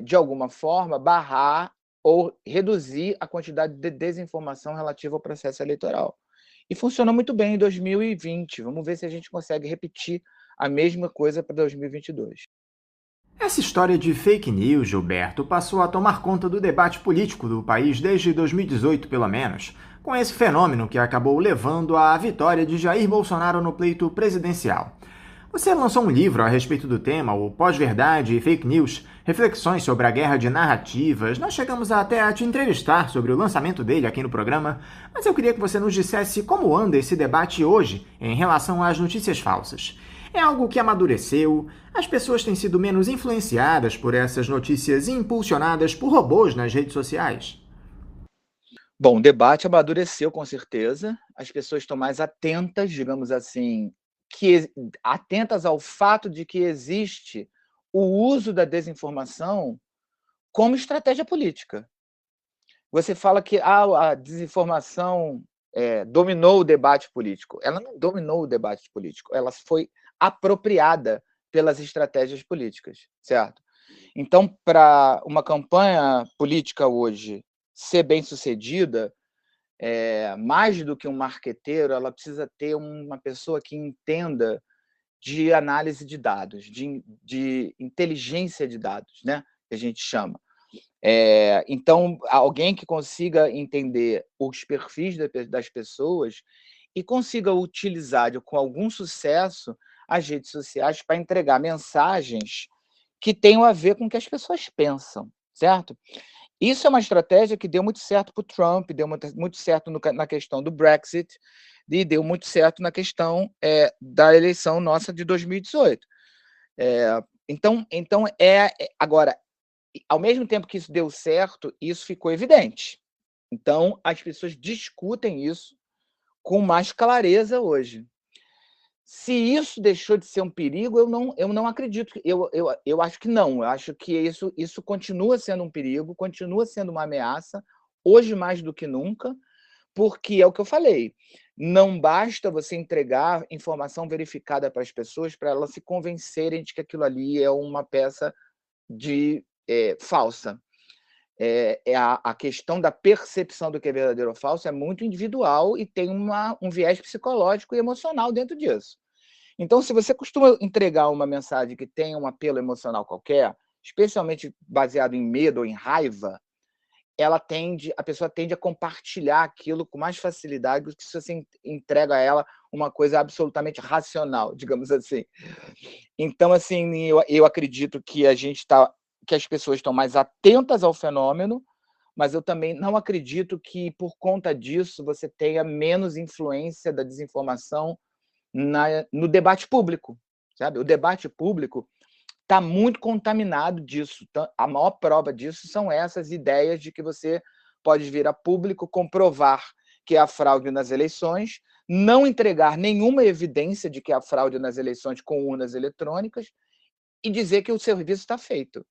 de alguma forma, barrar ou reduzir a quantidade de desinformação relativa ao processo eleitoral. E funcionou muito bem em 2020. Vamos ver se a gente consegue repetir a mesma coisa para 2022. Essa história de fake news, Gilberto, passou a tomar conta do debate político do país desde 2018, pelo menos, com esse fenômeno que acabou levando à vitória de Jair Bolsonaro no pleito presidencial. Você lançou um livro a respeito do tema, o Pós-Verdade e Fake News, Reflexões sobre a Guerra de Narrativas. Nós chegamos até a te entrevistar sobre o lançamento dele aqui no programa, mas eu queria que você nos dissesse como anda esse debate hoje em relação às notícias falsas. É algo que amadureceu? As pessoas têm sido menos influenciadas por essas notícias impulsionadas por robôs nas redes sociais? Bom, o debate amadureceu, com certeza. As pessoas estão mais atentas, digamos assim, atentas ao fato de que existe o uso da desinformação como estratégia política. Você fala que a desinformação dominou o debate político. Ela não dominou o debate político, ela foi apropriada pelas estratégias políticas, certo? Então, para uma campanha política hoje ser bem-sucedida, mais do que um marqueteiro, ela precisa ter uma pessoa que entenda de análise de dados, de inteligência de dados, né? Que a gente chama. Então, alguém que consiga entender os perfis das pessoas e consiga utilizar com algum sucesso as redes sociais para entregar mensagens que tenham a ver com o que as pessoas pensam, certo? Isso é uma estratégia que deu muito certo para o Trump, deu muito certo na questão do Brexit, e deu muito certo na questão da eleição nossa de 2018. Agora, ao mesmo tempo que isso deu certo, isso ficou evidente. Então, as pessoas discutem isso com mais clareza hoje. Se isso deixou de ser um perigo, eu não acredito. Eu acho que não. Eu acho que isso continua sendo um perigo, continua sendo uma ameaça, hoje mais do que nunca, porque é o que eu falei. Não basta você entregar informação verificada para as pessoas para elas se convencerem de que aquilo ali é uma peça falsa. A questão da percepção do que é verdadeiro ou falso é muito individual e tem um viés psicológico e emocional dentro disso. Então, se você costuma entregar uma mensagem que tem um apelo emocional qualquer, especialmente baseado em medo ou em raiva, a pessoa tende a compartilhar aquilo com mais facilidade do que se você entrega a ela uma coisa absolutamente racional, digamos assim. Então, assim, eu acredito que que as pessoas estão mais atentas ao fenômeno, mas eu também não acredito que, por conta disso, você tenha menos influência da desinformação no debate público, sabe? O debate público está muito contaminado disso. A maior prova disso são essas ideias de que você pode vir a público comprovar que há fraude nas eleições, não entregar nenhuma evidência de que há fraude nas eleições com urnas eletrônicas e dizer que o serviço está feito.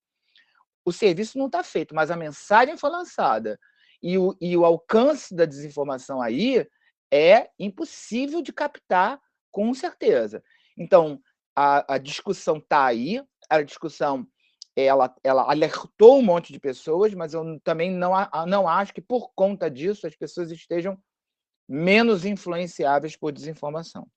O serviço não está feito, mas a mensagem foi lançada. E o alcance da desinformação aí é impossível de captar com certeza. Então, a discussão está aí, a discussão ela alertou um monte de pessoas, mas eu também não acho que, por conta disso, as pessoas estejam menos influenciáveis por desinformação.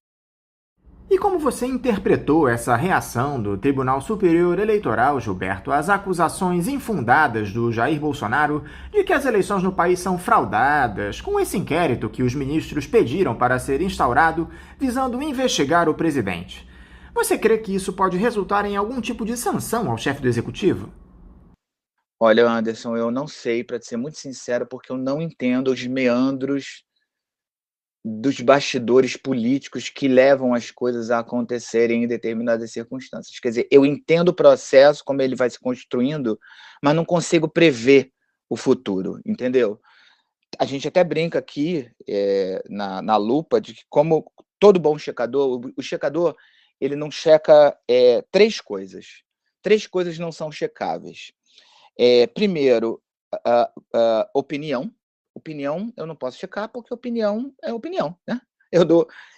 E como você interpretou essa reação do Tribunal Superior Eleitoral, Gilberto, às acusações infundadas do Jair Bolsonaro de que as eleições no país são fraudadas, com esse inquérito que os ministros pediram para ser instaurado, visando investigar o presidente? Você crê que isso pode resultar em algum tipo de sanção ao chefe do executivo? Olha, Anderson, eu não sei, para ser muito sincero, porque eu não entendo os meandros dos bastidores políticos que levam as coisas a acontecerem em determinadas circunstâncias. Quer dizer, eu entendo o processo, como ele vai se construindo, mas não consigo prever o futuro, entendeu? A gente até brinca aqui na lupa de que, como todo bom checador, o checador ele não checa três coisas. Três coisas não são checáveis. Primeiro, opinião. Opinião eu não posso checar, porque opinião é opinião, né?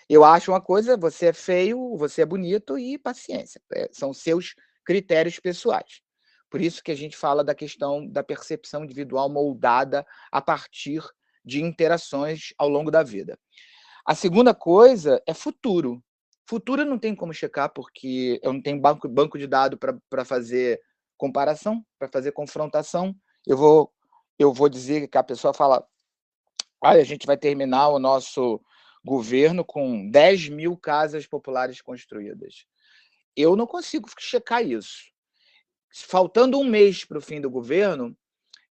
Eu acho uma coisa, você é feio, você é bonito e paciência. São seus critérios pessoais. Por isso que a gente fala da questão da percepção individual moldada a partir de interações ao longo da vida. A segunda coisa é futuro. Futuro não tem como checar, porque eu não tenho banco de dados para fazer comparação, para fazer confrontação. Eu vou dizer que a pessoa fala: a gente vai terminar o nosso governo com 10 mil casas populares construídas. Eu não consigo checar isso. Faltando um mês para o fim do governo,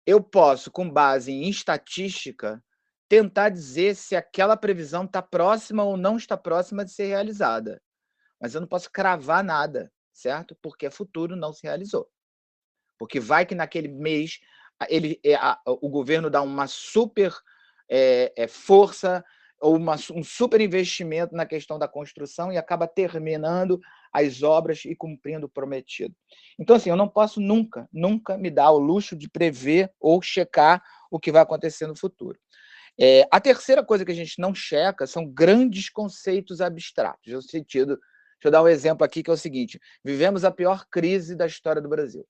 eu posso, com base em estatística, tentar dizer se aquela previsão está próxima ou não está próxima de ser realizada. Mas eu não posso cravar nada, certo? Porque futuro não se realizou. Porque vai que naquele mês o governo dá uma super força ou um super investimento na questão da construção e acaba terminando as obras e cumprindo o prometido. Então, assim, eu não posso nunca me dar o luxo de prever ou checar o que vai acontecer no futuro. A terceira coisa que a gente não checa são grandes conceitos abstratos, no sentido... Deixa eu dar um exemplo aqui, que é o seguinte: vivemos a pior crise da história do Brasil.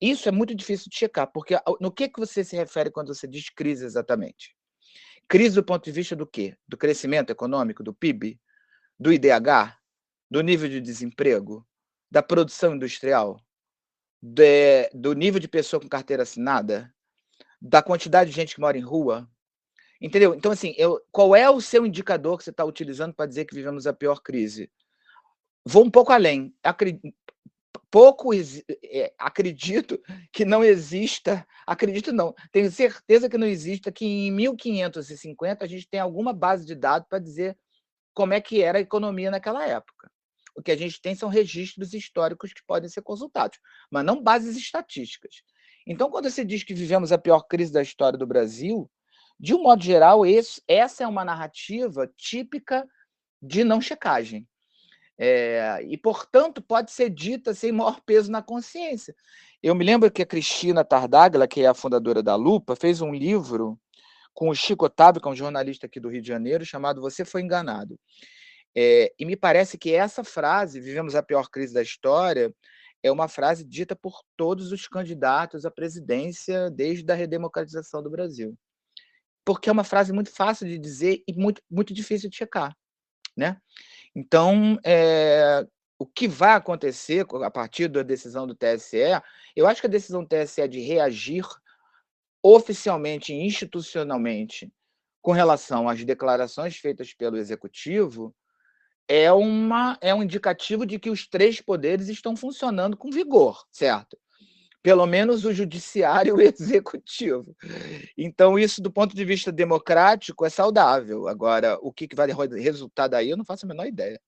Isso é muito difícil de checar, porque no que você se refere quando você diz crise exatamente? Crise do ponto de vista do quê? Do crescimento econômico, do PIB, do IDH, do nível de desemprego, da produção industrial, do nível de pessoa com carteira assinada, da quantidade de gente que mora em rua? Entendeu? Então, assim, qual é o seu indicador que você está utilizando para dizer que vivemos a pior crise? Vou um pouco além. Acredito que não exista, acredito não, tenho certeza que não exista, que em 1550 a gente tem alguma base de dados para dizer como é que era a economia naquela época. O que a gente tem são registros históricos que podem ser consultados, mas não bases estatísticas. Então, quando você diz que vivemos a pior crise da história do Brasil, de um modo geral, essa é uma narrativa típica de não checagem. E, portanto, pode ser dita sem maior peso na consciência. Eu me lembro que a Cristina Tardáguila, que é a fundadora da Lupa, fez um livro com o Chico Otávio, que é um jornalista aqui do Rio de Janeiro, chamado Você Foi Enganado. E me parece que essa frase, vivemos a pior crise da história, é uma frase dita por todos os candidatos à presidência desde a redemocratização do Brasil. Porque é uma frase muito fácil de dizer e muito, muito difícil de checar, né? Então, o que vai acontecer a partir da decisão do TSE, eu acho que a decisão do TSE de reagir oficialmente e institucionalmente com relação às declarações feitas pelo Executivo é um indicativo de que os três poderes estão funcionando com vigor, certo? Pelo menos o judiciário e o executivo. Então, isso, do ponto de vista democrático, é saudável. Agora, o que vai resultar daí, eu não faço a menor ideia.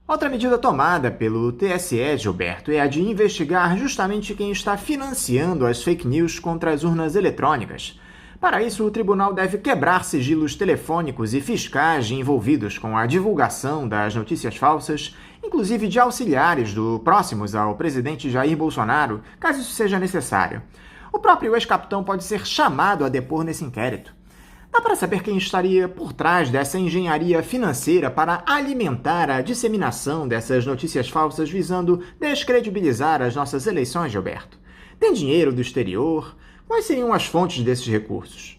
Outra medida tomada pelo TSE, Gilberto, é a de investigar justamente quem está financiando as fake news contra as urnas eletrônicas. Para isso, o tribunal deve quebrar sigilos telefônicos e fiscais envolvidos com a divulgação das notícias falsas, inclusive de auxiliares próximos ao presidente Jair Bolsonaro, caso isso seja necessário. O próprio ex-capitão pode ser chamado a depor nesse inquérito. Dá para saber quem estaria por trás dessa engenharia financeira para alimentar a disseminação dessas notícias falsas visando descredibilizar as nossas eleições, Gilberto? Tem dinheiro do exterior? Quais seriam as fontes desses recursos?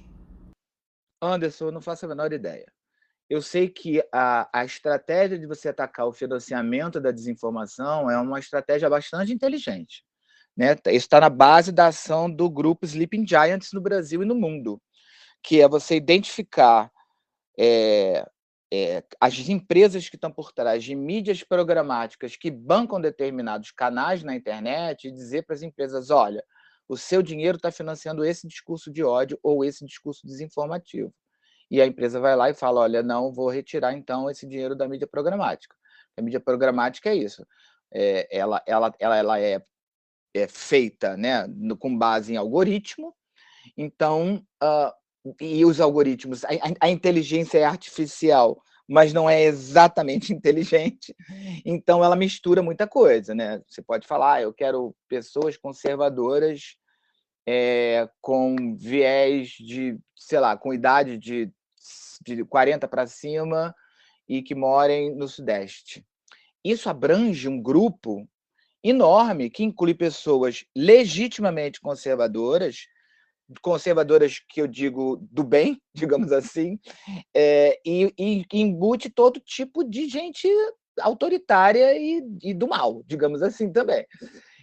Anderson, eu não faço a menor ideia. Eu sei que a estratégia de você atacar o financiamento da desinformação é uma estratégia bastante inteligente, né? Isso está na base da ação do grupo Sleeping Giants no Brasil e no mundo, que é você identificar as empresas que estão por trás de mídias programáticas que bancam determinados canais na internet e dizer para as empresas, olha, o seu dinheiro está financiando esse discurso de ódio ou esse discurso desinformativo. E a empresa vai lá e fala, olha, não, vou retirar, então, esse dinheiro da mídia programática. A mídia programática é isso. Ela é feita, né, com base em algoritmo, então, e os algoritmos, a inteligência é artificial, mas não é exatamente inteligente, então ela mistura muita coisa, né? Você pode falar, eu quero pessoas conservadoras com viés de, sei lá, com idade de 40 para cima e que morem no Sudeste. Isso abrange um grupo enorme que inclui pessoas legitimamente conservadoras que eu digo do bem, digamos assim, e embute todo tipo de gente autoritária e do mal, digamos assim também.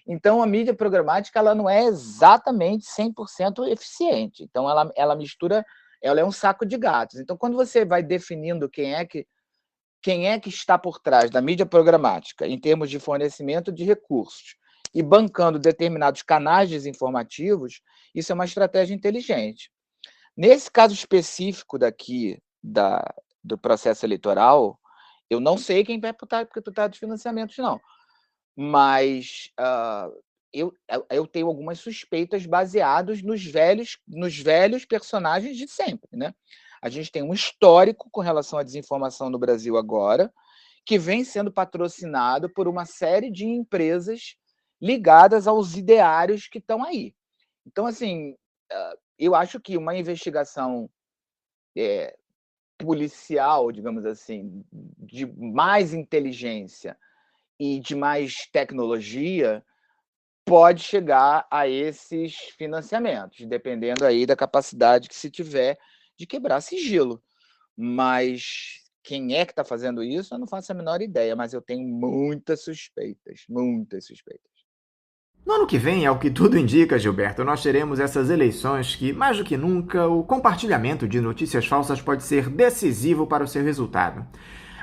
Então, a mídia programática ela não é exatamente 100% eficiente. Então, ela mistura, ela é um saco de gatos. Então, quando você vai definindo quem é que está por trás da mídia programática em termos de fornecimento de recursos e bancando determinados canais desinformativos, isso é uma estratégia inteligente. Nesse caso específico daqui do processo eleitoral, eu não sei quem vai por trás de financiamentos, não. Mas eu tenho algumas suspeitas baseadas nos velhos personagens de sempre, né? A gente tem um histórico com relação à desinformação no Brasil agora, que vem sendo patrocinado por uma série de empresas ligadas aos ideários que estão aí. Então, assim, eu acho que uma investigação policial, digamos assim, de mais inteligência e de mais tecnologia pode chegar a esses financiamentos, dependendo aí da capacidade que se tiver de quebrar sigilo. Mas quem é que está fazendo isso, eu não faço a menor ideia, mas eu tenho muitas suspeitas, muitas suspeitas. No ano que vem, ao que tudo indica, Gilberto, nós teremos essas eleições que, mais do que nunca, o compartilhamento de notícias falsas pode ser decisivo para o seu resultado.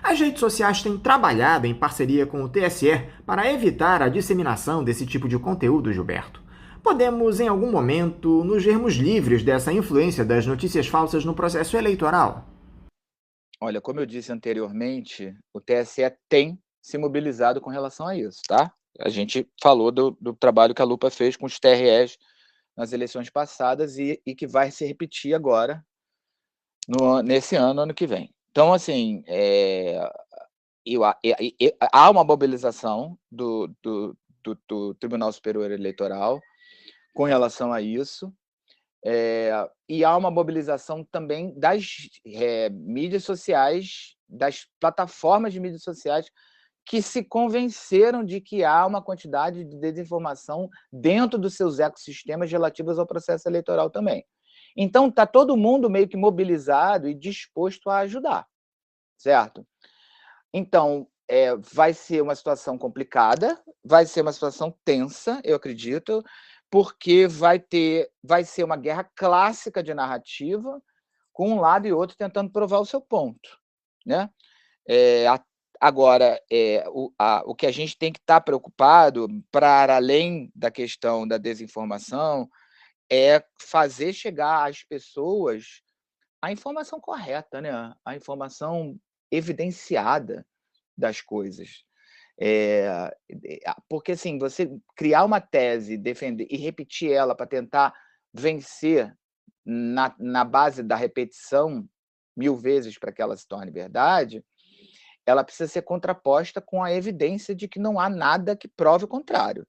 As redes sociais têm trabalhado em parceria com o TSE para evitar a disseminação desse tipo de conteúdo, Gilberto. Podemos, em algum momento, nos vermos livres dessa influência das notícias falsas no processo eleitoral? Olha, como eu disse anteriormente, o TSE tem se mobilizado com relação a isso, tá? A gente falou do trabalho que a Lupa fez com os TREs nas eleições passadas e que vai se repetir agora, nesse ano que vem. Então, assim, há uma mobilização do Tribunal Superior Eleitoral com relação a isso, e há uma mobilização também das mídias sociais, das plataformas de mídias sociais, que se convenceram de que há uma quantidade de desinformação dentro dos seus ecossistemas relativos ao processo eleitoral também. Então, está todo mundo meio que mobilizado e disposto a ajudar, certo? Então, vai ser uma situação complicada, vai ser uma situação tensa, eu acredito, porque vai ser uma guerra clássica de narrativa, com um lado e outro tentando provar o seu ponto, né? Agora, o que a gente tem que estar preocupado, para além da questão da desinformação, é fazer chegar às pessoas a informação correta, né? A informação evidenciada das coisas. Porque, assim, você criar uma tese, defender e repetir ela para tentar vencer na base da repetição 1000 vezes para que ela se torne verdade, ela precisa ser contraposta com a evidência de que não há nada que prove o contrário.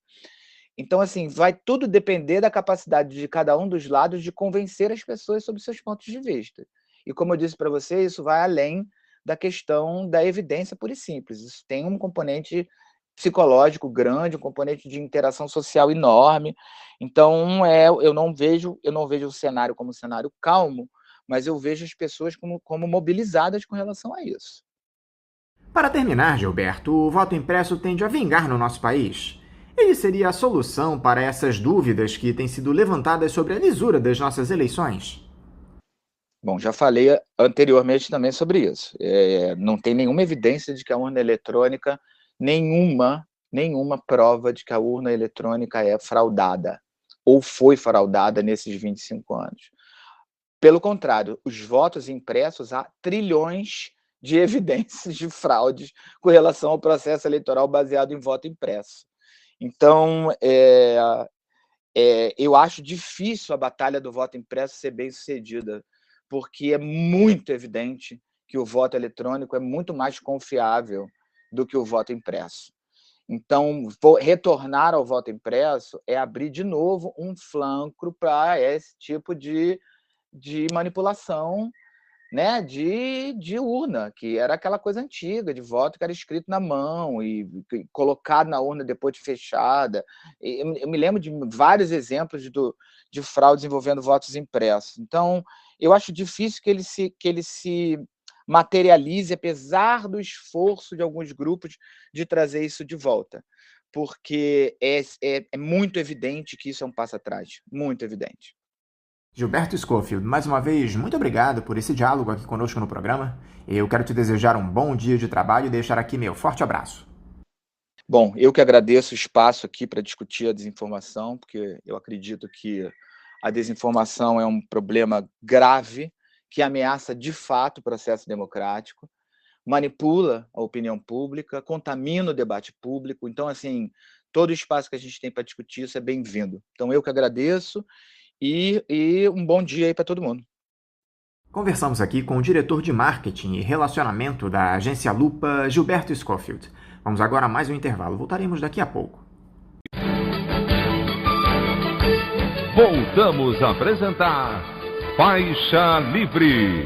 Então, assim, vai tudo depender da capacidade de cada um dos lados de convencer as pessoas sobre seus pontos de vista. E, como eu disse para você, isso vai além da questão da evidência pura e simples. Isso tem um componente psicológico grande, um componente de interação social enorme. Então, eu não vejo o cenário como um cenário calmo, mas eu vejo as pessoas como mobilizadas com relação a isso. Para terminar, Gilberto, o voto impresso tende a vingar no nosso país. Ele seria a solução para essas dúvidas que têm sido levantadas sobre a lisura das nossas eleições? Bom, já falei anteriormente também sobre isso. Não tem nenhuma evidência de que a urna eletrônica, nenhuma prova de que a urna eletrônica é fraudada, ou foi fraudada nesses 25 anos. Pelo contrário, os votos impressos, há trilhões de evidências de fraudes com relação ao processo eleitoral baseado em voto impresso. Então, eu acho difícil a batalha do voto impresso ser bem-sucedida, porque é muito evidente que o voto eletrônico é muito mais confiável do que o voto impresso. Então, retornar ao voto impresso é abrir de novo um flanco para esse tipo de manipulação, né, de urna, que era aquela coisa antiga, de voto que era escrito na mão e colocado na urna depois de fechada. Eu me lembro de vários exemplos de fraudes envolvendo votos impressos. Então, eu acho difícil que ele se materialize, apesar do esforço de alguns grupos de trazer isso de volta, porque é muito evidente que isso é um passo atrás, muito evidente. Gilberto Schofield, mais uma vez, muito obrigado por esse diálogo aqui conosco no programa. Eu quero te desejar um bom dia de trabalho e deixar aqui meu forte abraço. Bom, eu que agradeço o espaço aqui para discutir a desinformação, porque eu acredito que a desinformação é um problema grave que ameaça de fato o processo democrático, manipula a opinião pública, contamina o debate público. Então, assim, todo espaço que a gente tem para discutir isso é bem-vindo. Então, eu que agradeço e um bom dia aí para todo mundo. Conversamos aqui com o diretor de marketing e relacionamento da agência Lupa, Gilberto Schofield. Vamos agora a mais um intervalo. Voltaremos daqui a pouco. Voltamos a apresentar Faixa Livre.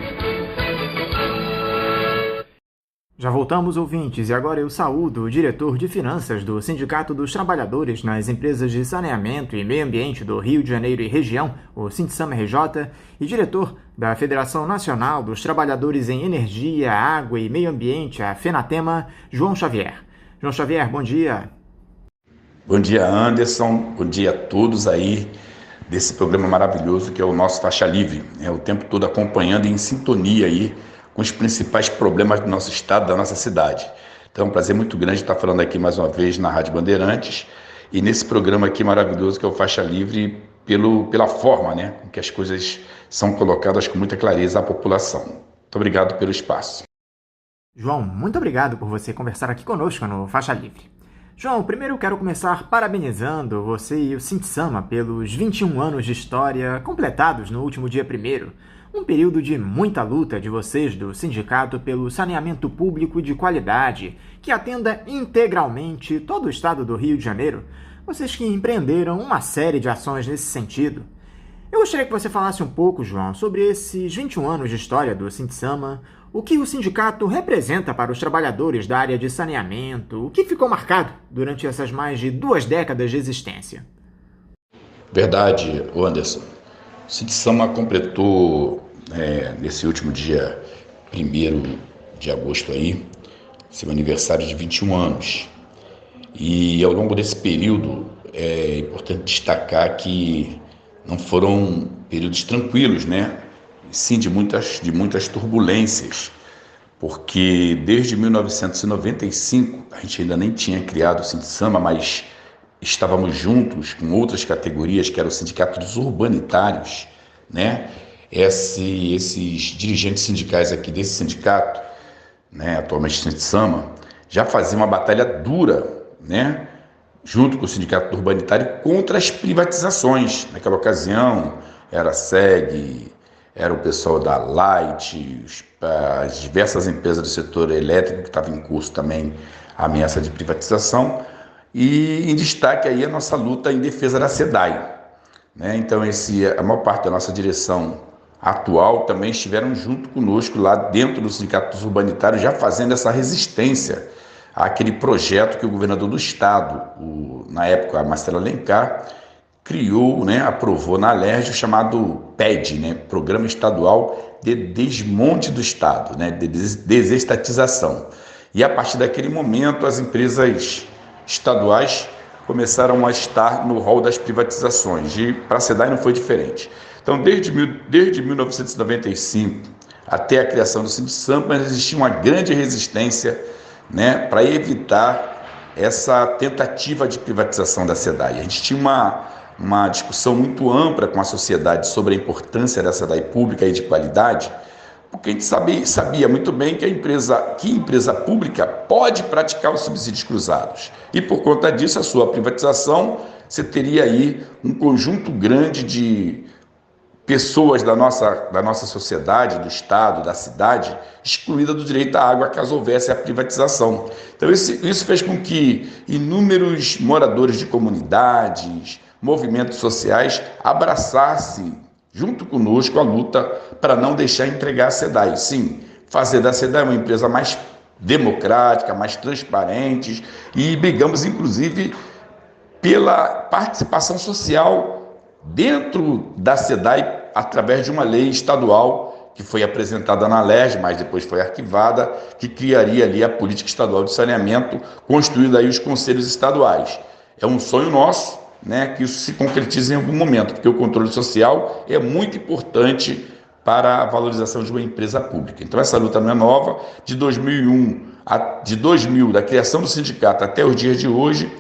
Já voltamos, ouvintes, e agora eu saúdo o diretor de finanças do Sindicato dos Trabalhadores nas Empresas de Saneamento e Meio Ambiente do Rio de Janeiro e Região, o Sintsama-RJ, e diretor da Federação Nacional dos Trabalhadores em Energia, Água e Meio Ambiente, a FENATEMA, João Xavier. João Xavier, bom dia. Bom dia, Anderson. Bom dia a todos aí desse programa maravilhoso que é o nosso Faixa Livre. O tempo todo acompanhando e em sintonia aí com os principais problemas do nosso estado, da nossa cidade. Então é um prazer muito grande estar falando aqui mais uma vez na Rádio Bandeirantes e nesse programa aqui maravilhoso que é o Faixa Livre pela forma, com que as coisas são colocadas com muita clareza à população. Muito obrigado pelo espaço. João, muito obrigado por você conversar aqui conosco no Faixa Livre. João, primeiro eu quero começar parabenizando você e o Sintsama pelos 21 anos de história completados no último dia 1º. Um período de muita luta de vocês do sindicato pelo saneamento público de qualidade, que atenda integralmente todo o estado do Rio de Janeiro. Vocês que empreenderam uma série de ações nesse sentido. Eu gostaria que você falasse um pouco, João, sobre esses 21 anos de história do Sintsama, o que o sindicato representa para os trabalhadores da área de saneamento, o que ficou marcado durante essas mais de 2 décadas de existência. Verdade, Anderson. O Sintsama completou, nesse último dia 1º de agosto aí, seu aniversário de 21 anos. E ao longo desse período é importante destacar que não foram períodos tranquilos, sim de muitas turbulências, porque desde 1995, a gente ainda nem tinha criado o Sintsama, mas estávamos juntos com outras categorias, que era o Sindicato dos Urbanitários, Esses dirigentes sindicais aqui desse sindicato, atualmente Sintsama, já faziam uma batalha dura, junto com o Sindicato do Urbanitário, contra as privatizações. Naquela ocasião, era a SEG, era o pessoal da Light, as diversas empresas do setor elétrico, que estavam em curso também a ameaça de privatização, e em destaque aí a nossa luta em defesa da SEDAI. Então, a maior parte da nossa direção atual também estiveram junto conosco lá dentro do Sindicato dos Urbanitários, já fazendo essa resistência àquele projeto que o governador do estado, na época, Marcelo Alencar, criou, aprovou na Alerj, chamado PED, Programa Estadual de Desmonte do Estado, de desestatização. E a partir daquele momento, as empresas estaduais começaram a estar no rol das privatizações, e para a SEDAI não foi diferente. Então, desde 1995 até a criação do Sintsama, existia uma grande resistência para evitar essa tentativa de privatização da SEDAI. A gente tinha uma discussão muito ampla com a sociedade sobre a importância da SEDAI pública e de qualidade, porque a gente sabia muito bem que empresa pública pode praticar os subsídios cruzados. E por conta disso, a sua privatização, você teria aí um conjunto grande de pessoas da nossa sociedade, do estado, da cidade, excluída do direito à água caso houvesse a privatização. Então isso fez com que inúmeros moradores de comunidades, movimentos sociais abraçassem junto conosco a luta para não deixar entregar a SEDAI. Sim, fazer da SEDAI uma empresa mais democrática, mais transparente, e brigamos inclusive pela participação social dentro da SEDAI através de uma lei estadual que foi apresentada na Alerj, mas depois foi arquivada, que criaria ali a política estadual de saneamento, construindo aí os conselhos estaduais. É um sonho nosso, que isso se concretize em algum momento, porque o controle social é muito importante para a valorização de uma empresa pública. Então essa luta não é nova. De 2000, da criação do sindicato até os dias de hoje,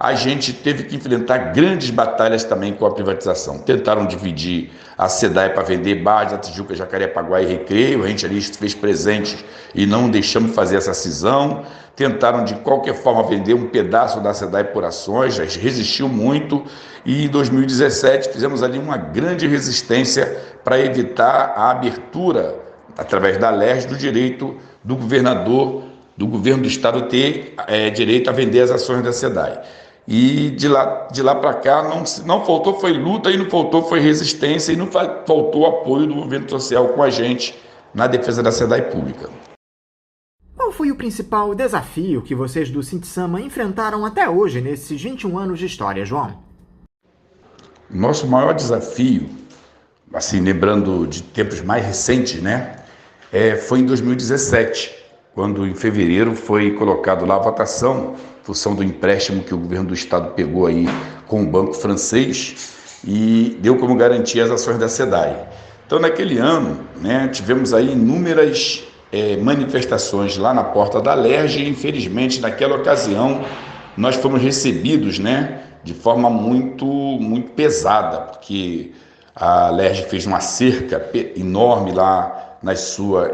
a gente teve que enfrentar grandes batalhas também com a privatização. Tentaram dividir a SEDAI para vender Barra da Tijuca, Jacarepaguá e Recreio, a gente ali fez presente e não deixamos fazer essa cisão. Tentaram de qualquer forma vender um pedaço da SEDAI por ações, já resistiu muito, e em 2017 fizemos ali uma grande resistência para evitar a abertura, através da LERJ, do direito do governador, do governo do estado ter direito a vender as ações da SEDAI. E de lá para cá não faltou foi luta, e não faltou foi resistência, e não faltou apoio do movimento social com a gente na defesa da SEDAI pública. Qual foi o principal desafio que vocês do Sintsama enfrentaram até hoje, nesses 21 anos de história, João? Nosso maior desafio, assim, lembrando de tempos mais recentes, né, foi em 2017, quando em fevereiro foi colocado lá a votação, em função do empréstimo que o governo do estado pegou aí com o banco francês e deu como garantia as ações da SEDAI. Então, naquele ano, né, tivemos aí inúmeras manifestações lá na porta da LERJ, e infelizmente naquela ocasião nós fomos recebidos, né, de forma muito pesada, porque a LERJ fez uma cerca enorme lá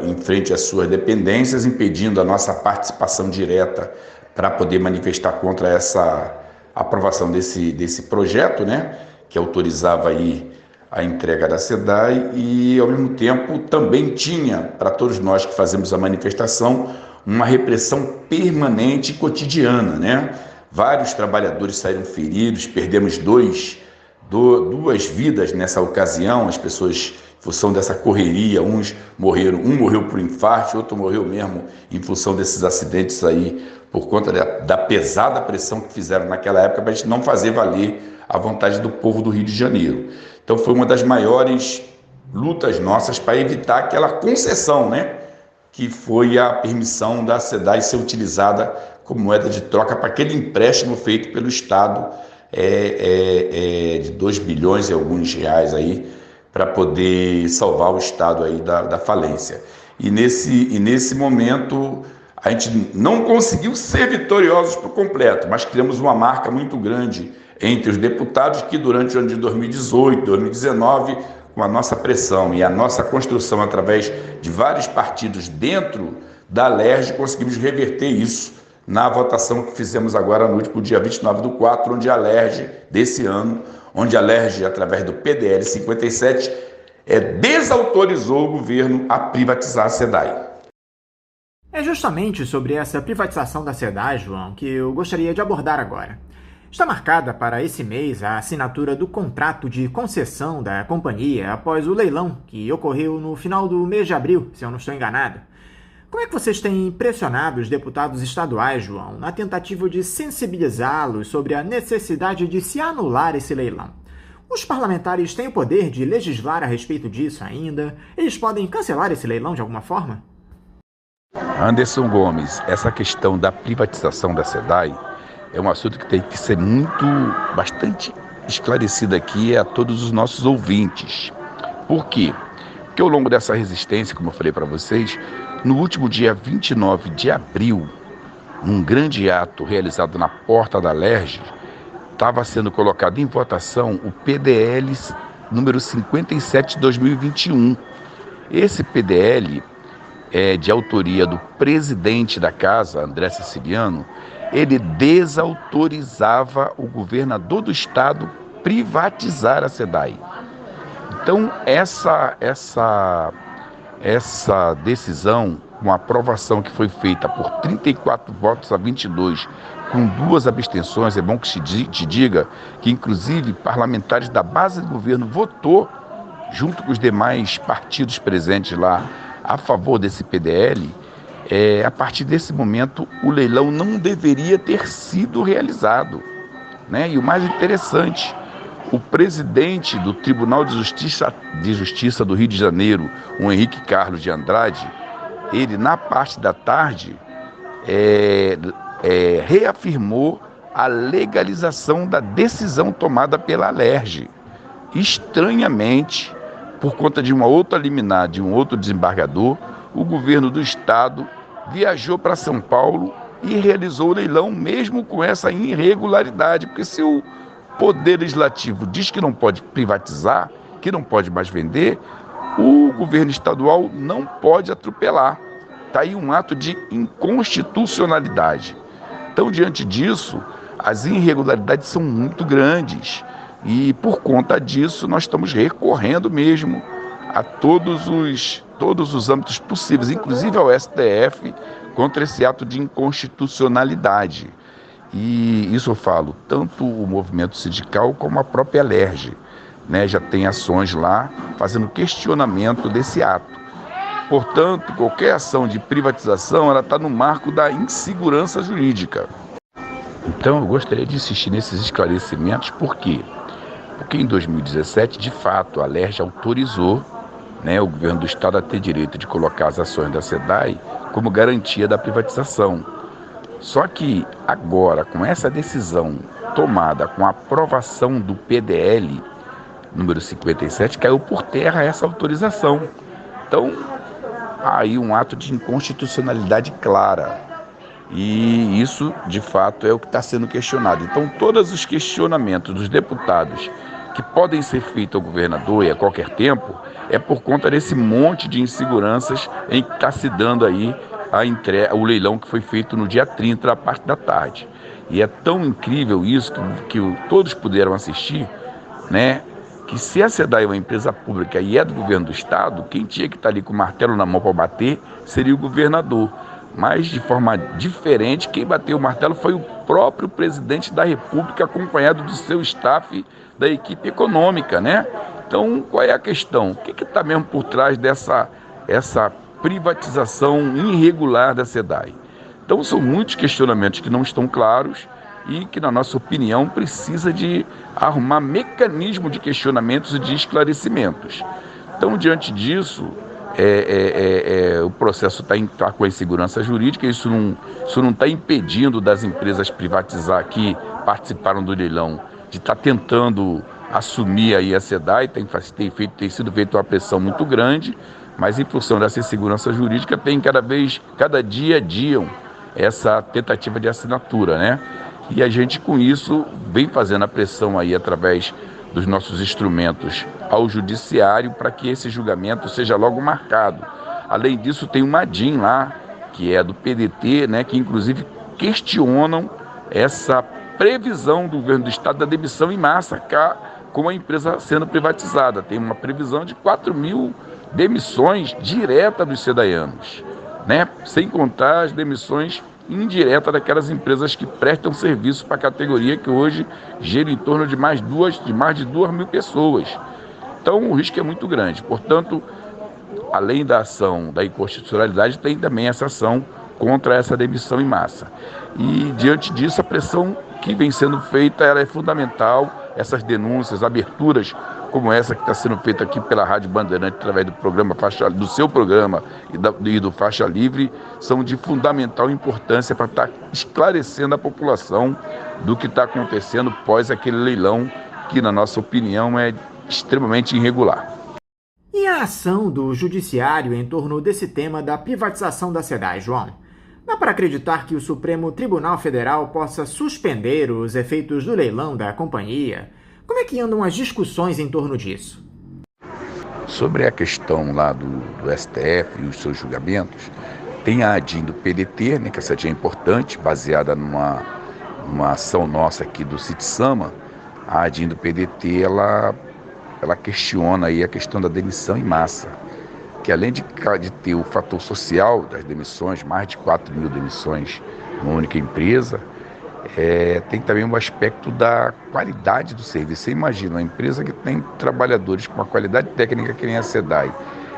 em frente às suas dependências, impedindo a nossa participação direta para poder manifestar contra essa aprovação desse projeto, né, que autorizava aí a entrega da SEDAI, e ao mesmo tempo também tinha, para todos nós que fazemos a manifestação, uma repressão permanente e cotidiana, né? Vários trabalhadores saíram feridos, perdemos duas vidas nessa ocasião, as pessoas, em função dessa correria, um morreu por infarto, outro morreu mesmo em função desses acidentes aí, por conta da pesada pressão que fizeram naquela época para a gente não fazer valer a vontade do povo do Rio de Janeiro. Então foi uma das maiores lutas nossas para evitar aquela concessão, né, que foi a permissão da SEDAI ser utilizada como moeda de troca para aquele empréstimo feito pelo Estado de 2 bilhões e alguns reais aí, para poder salvar o Estado aí da falência. E nesse momento a gente não conseguiu ser vitoriosos por completo, mas criamos uma marca muito grande entre os deputados que durante o ano de 2018, 2019, com a nossa pressão e a nossa construção através de vários partidos dentro da LERJ, conseguimos reverter isso na votação que fizemos agora no último dia 29/4, onde a LERJ, desse ano, onde a LERJ, através do PDL 57, desautorizou o governo a privatizar a SEDAI. É justamente sobre essa privatização da SEDAI, João, que eu gostaria de abordar agora. Está marcada para esse mês a assinatura do contrato de concessão da companhia após o leilão, que ocorreu no final do mês de abril, se eu não estou enganado. Como é que vocês têm pressionado os deputados estaduais, João, na tentativa de sensibilizá-los sobre a necessidade de se anular esse leilão? Os parlamentares têm o poder de legislar a respeito disso ainda? Eles podem cancelar esse leilão de alguma forma? Anderson Gomes, essa questão da privatização da SEDAI é um assunto que tem que ser bastante esclarecido aqui a todos os nossos ouvintes. Por quê? Porque ao longo dessa resistência, como eu falei para vocês, no último dia 29 de abril, num grande ato realizado na porta da LERJ, estava sendo colocado em votação o PDL número 57 de 2021. Esse PDL é de autoria do presidente da casa, André Siciliano. Ele desautorizava o governador do estado privatizar a SEDAI. Então, essa decisão, com a aprovação que foi feita por 34 votos a 22, com 2 abstenções, é bom que te diga que, inclusive, parlamentares da base do governo votou, junto com os demais partidos presentes lá, a favor desse PDL. A partir desse momento, o leilão não deveria ter sido realizado, né? E o mais interessante, o presidente do Tribunal de Justiça do Rio de Janeiro, o Henrique Carlos de Andrade, ele, na parte da tarde, reafirmou a legalização da decisão tomada pela LERJ. Estranhamente, por conta de uma outra liminar, de um outro desembargador, o governo do estado viajou para São Paulo e realizou o leilão mesmo com essa irregularidade, porque se o Poder Legislativo diz que não pode privatizar, que não pode mais vender, o governo estadual não pode atropelar. Está aí um ato de inconstitucionalidade. Então, diante disso, as irregularidades são muito grandes e, por conta disso, nós estamos recorrendo mesmo a todos os âmbitos possíveis, inclusive ao STF, contra esse ato de inconstitucionalidade. E isso eu falo, tanto o movimento sindical como a própria Alerj, né, já tem ações lá fazendo questionamento desse ato. Portanto, qualquer ação de privatização, ela está no marco da insegurança jurídica. Então, eu gostaria de insistir nesses esclarecimentos, por quê? Porque em 2017, de fato, a Alerj autorizou, né, o governo do estado a ter direito de colocar as ações da SEDAI como garantia da privatização. Só que agora, com essa decisão tomada, com a aprovação do PDL número 57, caiu por terra essa autorização. Então, há aí um ato de inconstitucionalidade clara. E isso, de fato, é o que está sendo questionado. Então, todos os questionamentos dos deputados que podem ser feitos ao governador e a qualquer tempo, é por conta desse monte de inseguranças em que está se dando aí o leilão que foi feito no dia 30, da parte da tarde. E é tão incrível isso que todos puderam assistir, né? Que se a SEDAI é uma empresa pública e é do governo do estado, quem tinha que estar ali com o martelo na mão para bater seria o governador. Mas, de forma diferente, quem bateu o martelo foi o próprio presidente da República, acompanhado do seu staff, da equipe econômica, né? Então, qual é a questão? O que está mesmo por trás dessa privatização irregular da SEDAI? Então, são muitos questionamentos que não estão claros e que, na nossa opinião, precisa de arrumar mecanismo de questionamentos e de esclarecimentos. Então, diante disso, o processo está com a insegurança jurídica, isso não está impedindo das empresas privatizar que participaram do leilão de estar tentando assumir aí a SEDAI, tem sido feita uma pressão muito grande, mas em função dessa insegurança jurídica cada dia adiam essa tentativa de assinatura, né? E a gente com isso vem fazendo a pressão aí através dos nossos instrumentos ao judiciário para que esse julgamento seja logo marcado. Além disso, tem uma DIN lá, que é do PDT, né, que inclusive questionam essa previsão do governo do estado da demissão em massa com a empresa sendo privatizada. Tem uma previsão de 4.000 demissões diretas dos sedaianos, né, sem contar as demissões indireta daquelas empresas que prestam serviço para a categoria, que hoje gira em torno de mais de 2.000 pessoas. Então o risco é muito grande. Portanto, além da ação da inconstitucionalidade, tem também essa ação contra essa demissão em massa. E diante disso, a pressão que vem sendo feita, ela é fundamental. Essas denúncias, aberturas como essa que está sendo feita aqui pela Rádio Bandeirante, através do seu programa e do Faixa Livre, são de fundamental importância para estar esclarecendo a população do que está acontecendo pós aquele leilão, que, na nossa opinião, é extremamente irregular. E a ação do judiciário em torno desse tema da privatização da SEDAI, João? Dá para acreditar que o Supremo Tribunal Federal possa suspender os efeitos do leilão da companhia? Como é que andam as discussões em torno disso? Sobre a questão lá do STF e os seus julgamentos, tem a ADIM do PDT, né, que essa ADIM é importante, baseada numa ação nossa aqui do CITSAMA. A ADIM do PDT, ela questiona aí a questão da demissão em massa, que além de ter o fator social das demissões, mais de 4.000 demissões numa única empresa, tem também um aspecto da qualidade do serviço. Você imagina, uma empresa que tem trabalhadores com uma qualidade técnica que nem a SEDAI,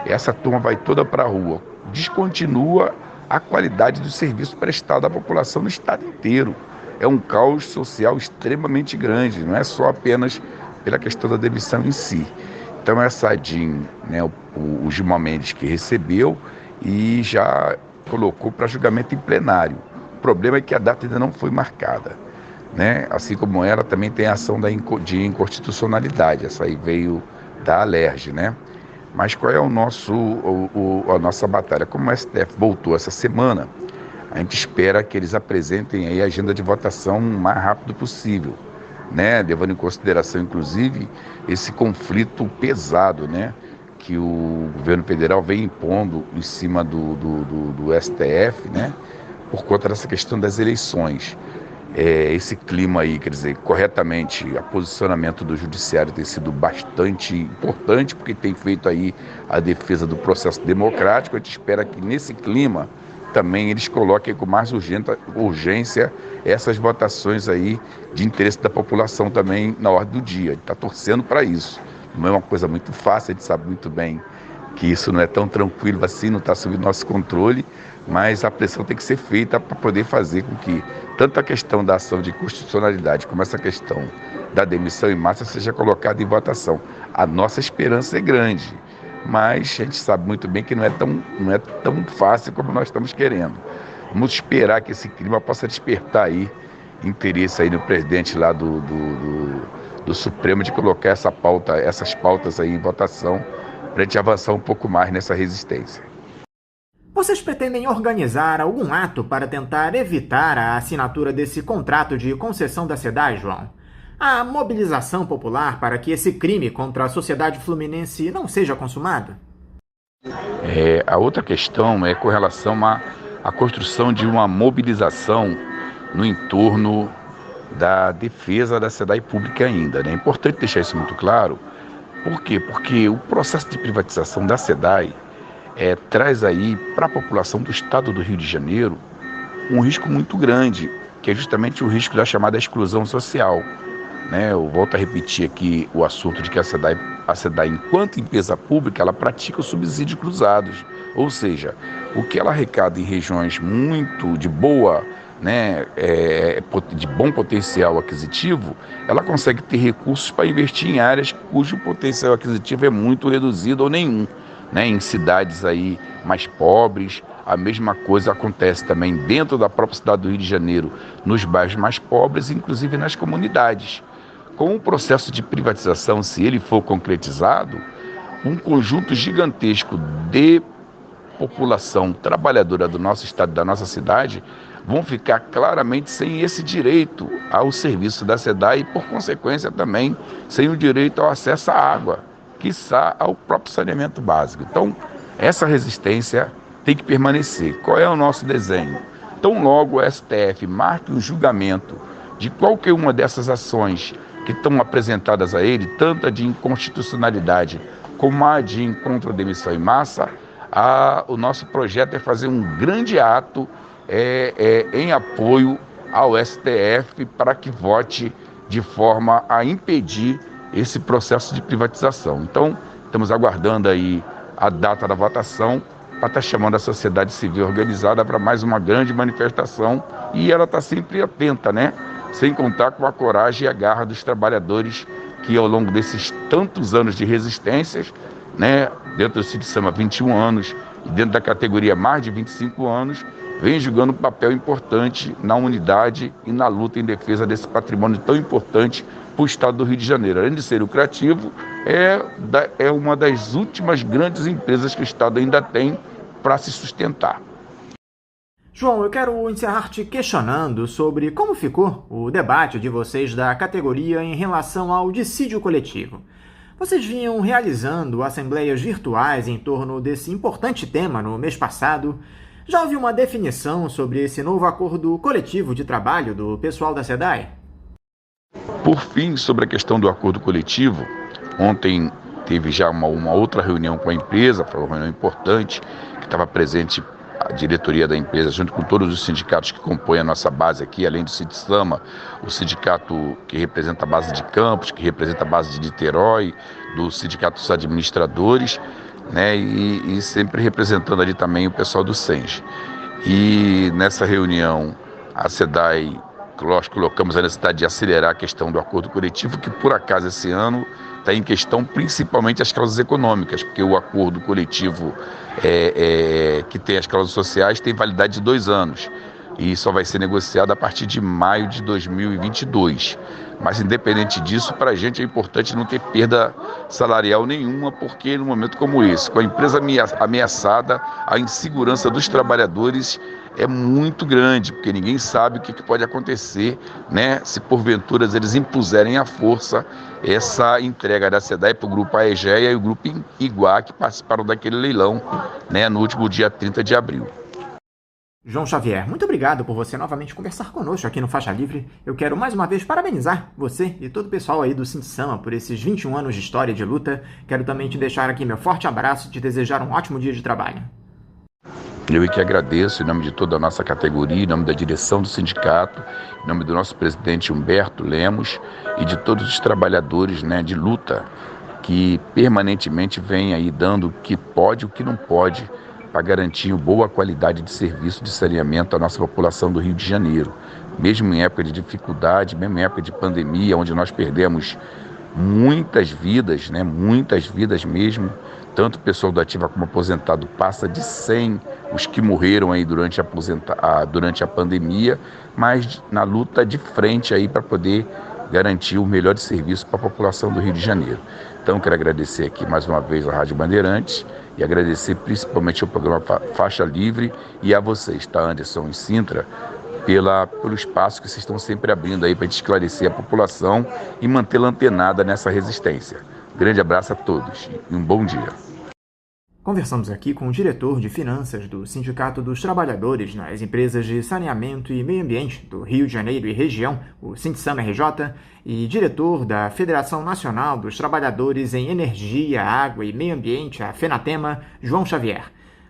essa turma vai toda para a rua, descontinua a qualidade do serviço prestado à população no estado inteiro. É um caos social extremamente grande, não é só apenas pela questão da demissão em si. Então essa ADIM, né, o Gilmar Mendes que recebeu e já colocou para julgamento em plenário. O problema é que a data ainda não foi marcada, né? Assim como ela também tem a ação de inconstitucionalidade, essa aí veio da Alerj, né? Mas qual é a nossa batalha? Como o STF voltou essa semana, a gente espera que eles apresentem aí a agenda de votação o mais rápido possível, né? Levando em consideração, inclusive, esse conflito pesado, né, que o governo federal vem impondo em cima do STF, né, por conta dessa questão das eleições. Esse clima aí, quer dizer, corretamente, o posicionamento do judiciário tem sido bastante importante, porque tem feito aí a defesa do processo democrático. A gente espera que nesse clima também eles coloquem com mais urgência essas votações aí de interesse da população também na ordem do dia. A gente está torcendo para isso. Não é uma coisa muito fácil, a gente sabe muito bem que isso não é tão tranquilo assim, não está sob nosso controle, mas a pressão tem que ser feita para poder fazer com que tanto a questão da ação de constitucionalidade como essa questão da demissão em massa seja colocada em votação. A nossa esperança é grande, mas a gente sabe muito bem que não é tão fácil como nós estamos querendo. Vamos esperar que esse clima possa despertar aí interesse aí no presidente lá do Supremo de colocar essas pautas aí em votação, para a gente avançar um pouco mais nessa resistência. Vocês pretendem organizar algum ato para tentar evitar a assinatura desse contrato de concessão da SEDAI, João? A mobilização popular para que esse crime contra a sociedade fluminense não seja consumado? A outra questão é com relação à construção de uma mobilização no entorno da defesa da SEDAI pública ainda, né? É importante deixar isso muito claro. Por quê? Porque o processo de privatização da SEDAI traz aí para a população do estado do Rio de Janeiro um risco muito grande, que é justamente o risco da chamada exclusão social, né? Eu volto a repetir aqui o assunto de que a SEDAI, enquanto empresa pública, ela pratica os subsídios cruzados, ou seja, o que ela arrecada em regiões muito de boa, né, de bom potencial aquisitivo, ela consegue ter recursos para investir em áreas cujo potencial aquisitivo é muito reduzido ou nenhum, né, em cidades aí mais pobres. A mesma coisa acontece também dentro da própria cidade do Rio de Janeiro, nos bairros mais pobres, inclusive nas comunidades. Com o processo de privatização, se ele for concretizado, um conjunto gigantesco de população trabalhadora do nosso estado, da nossa cidade, vão ficar claramente sem esse direito ao serviço da SEDAI e, por consequência, também sem o direito ao acesso à água, quiçá ao próprio saneamento básico. Então, essa resistência tem que permanecer. Qual é o nosso desenho? Tão logo o STF marque um julgamento de qualquer uma dessas ações que estão apresentadas a ele, tanto a de inconstitucionalidade como a de contra a demissão em massa, o nosso projeto é fazer um grande ato em apoio ao STF para que vote de forma a impedir esse processo de privatização. Então, estamos aguardando aí a data da votação para estar chamando a sociedade civil organizada para mais uma grande manifestação, e ela está sempre atenta, né? Sem contar com a coragem e a garra dos trabalhadores que, ao longo desses tantos anos de resistências, né, dentro do CIDSAMA 21 anos e dentro da categoria mais de 25 anos, vem jogando um papel importante na unidade e na luta em defesa desse patrimônio tão importante para o estado do Rio de Janeiro. Além de ser lucrativo, é uma das últimas grandes empresas que o estado ainda tem para se sustentar. João, eu quero encerrar te questionando sobre como ficou o debate de vocês da categoria em relação ao dissídio coletivo. Vocês vinham realizando assembleias virtuais em torno desse importante tema no mês passado. Já houve uma definição sobre esse novo acordo coletivo de trabalho do pessoal da SEDAI? Por fim, sobre a questão do acordo coletivo, ontem teve já uma outra reunião com a empresa, foi uma reunião importante, que estava presente a diretoria da empresa, junto com todos os sindicatos que compõem a nossa base aqui, além do CIDSAMA, o sindicato que representa a base de Campos, que representa a base de Niterói, do sindicato dos administradores, né, e sempre representando ali também o pessoal do SENGE. E nessa reunião, a SEDAI, nós colocamos a necessidade de acelerar a questão do acordo coletivo, que por acaso esse ano está em questão principalmente as cláusulas econômicas, porque o acordo coletivo que tem as cláusulas sociais tem validade de 2 anos. e só vai ser negociada a partir de maio de 2022. Mas, independente disso, para a gente é importante não ter perda salarial nenhuma, porque no momento como esse, com a empresa ameaçada, a insegurança dos trabalhadores é muito grande, porque ninguém sabe o que pode acontecer, né, se porventura eles impuserem à força essa entrega da SEDAI para o Grupo Aegea e o Grupo Iguá, que participaram daquele leilão, né, no último dia 30 de abril. João Xavier, muito obrigado por você novamente conversar conosco aqui no Faixa Livre. Eu quero mais uma vez parabenizar você e todo o pessoal aí do Sindicama por esses 21 anos de história e de luta. Quero também te deixar aqui meu forte abraço e te desejar um ótimo dia de trabalho. Eu que agradeço, em nome de toda a nossa categoria, em nome da direção do sindicato, em nome do nosso presidente Humberto Lemos e de todos os trabalhadores, né, de luta que permanentemente vêm aí dando o que pode e o que não pode para garantir boa qualidade de serviço de saneamento à nossa população do Rio de Janeiro. Mesmo em época de dificuldade, mesmo em época de pandemia, onde nós perdemos muitas vidas, né, muitas vidas mesmo, tanto pessoal da ativa como aposentado, passa de 100 os que morreram aí durante a pandemia, mas na luta de frente aí para poder garantir o melhor serviço para a população do Rio de Janeiro. Então, quero agradecer aqui mais uma vez a Rádio Bandeirantes e agradecer principalmente ao programa Faixa Livre e a vocês, tá, Anderson e Sintra, pelo espaço que vocês estão sempre abrindo aí para esclarecer a população e mantê-la antenada nessa resistência. Grande abraço a todos e um bom dia. Conversamos aqui com o diretor de Finanças do Sindicato dos Trabalhadores nas Empresas de Saneamento e Meio Ambiente do Rio de Janeiro e Região, o Sindicama RJ, e diretor da Federação Nacional dos Trabalhadores em Energia, Água e Meio Ambiente, a FENATEMA, João Xavier.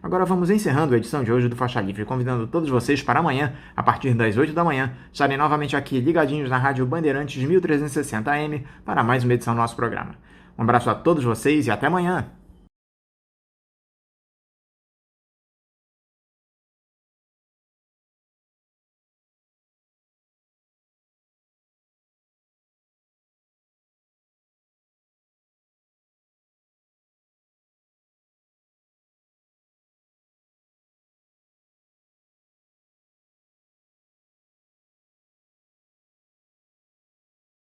Agora vamos encerrando a edição de hoje do Faixa Livre, convidando todos vocês para amanhã, a partir das 8 da manhã, estarem novamente aqui ligadinhos na Rádio Bandeirantes 1360 AM para mais uma edição do nosso programa. Um abraço a todos vocês e até amanhã!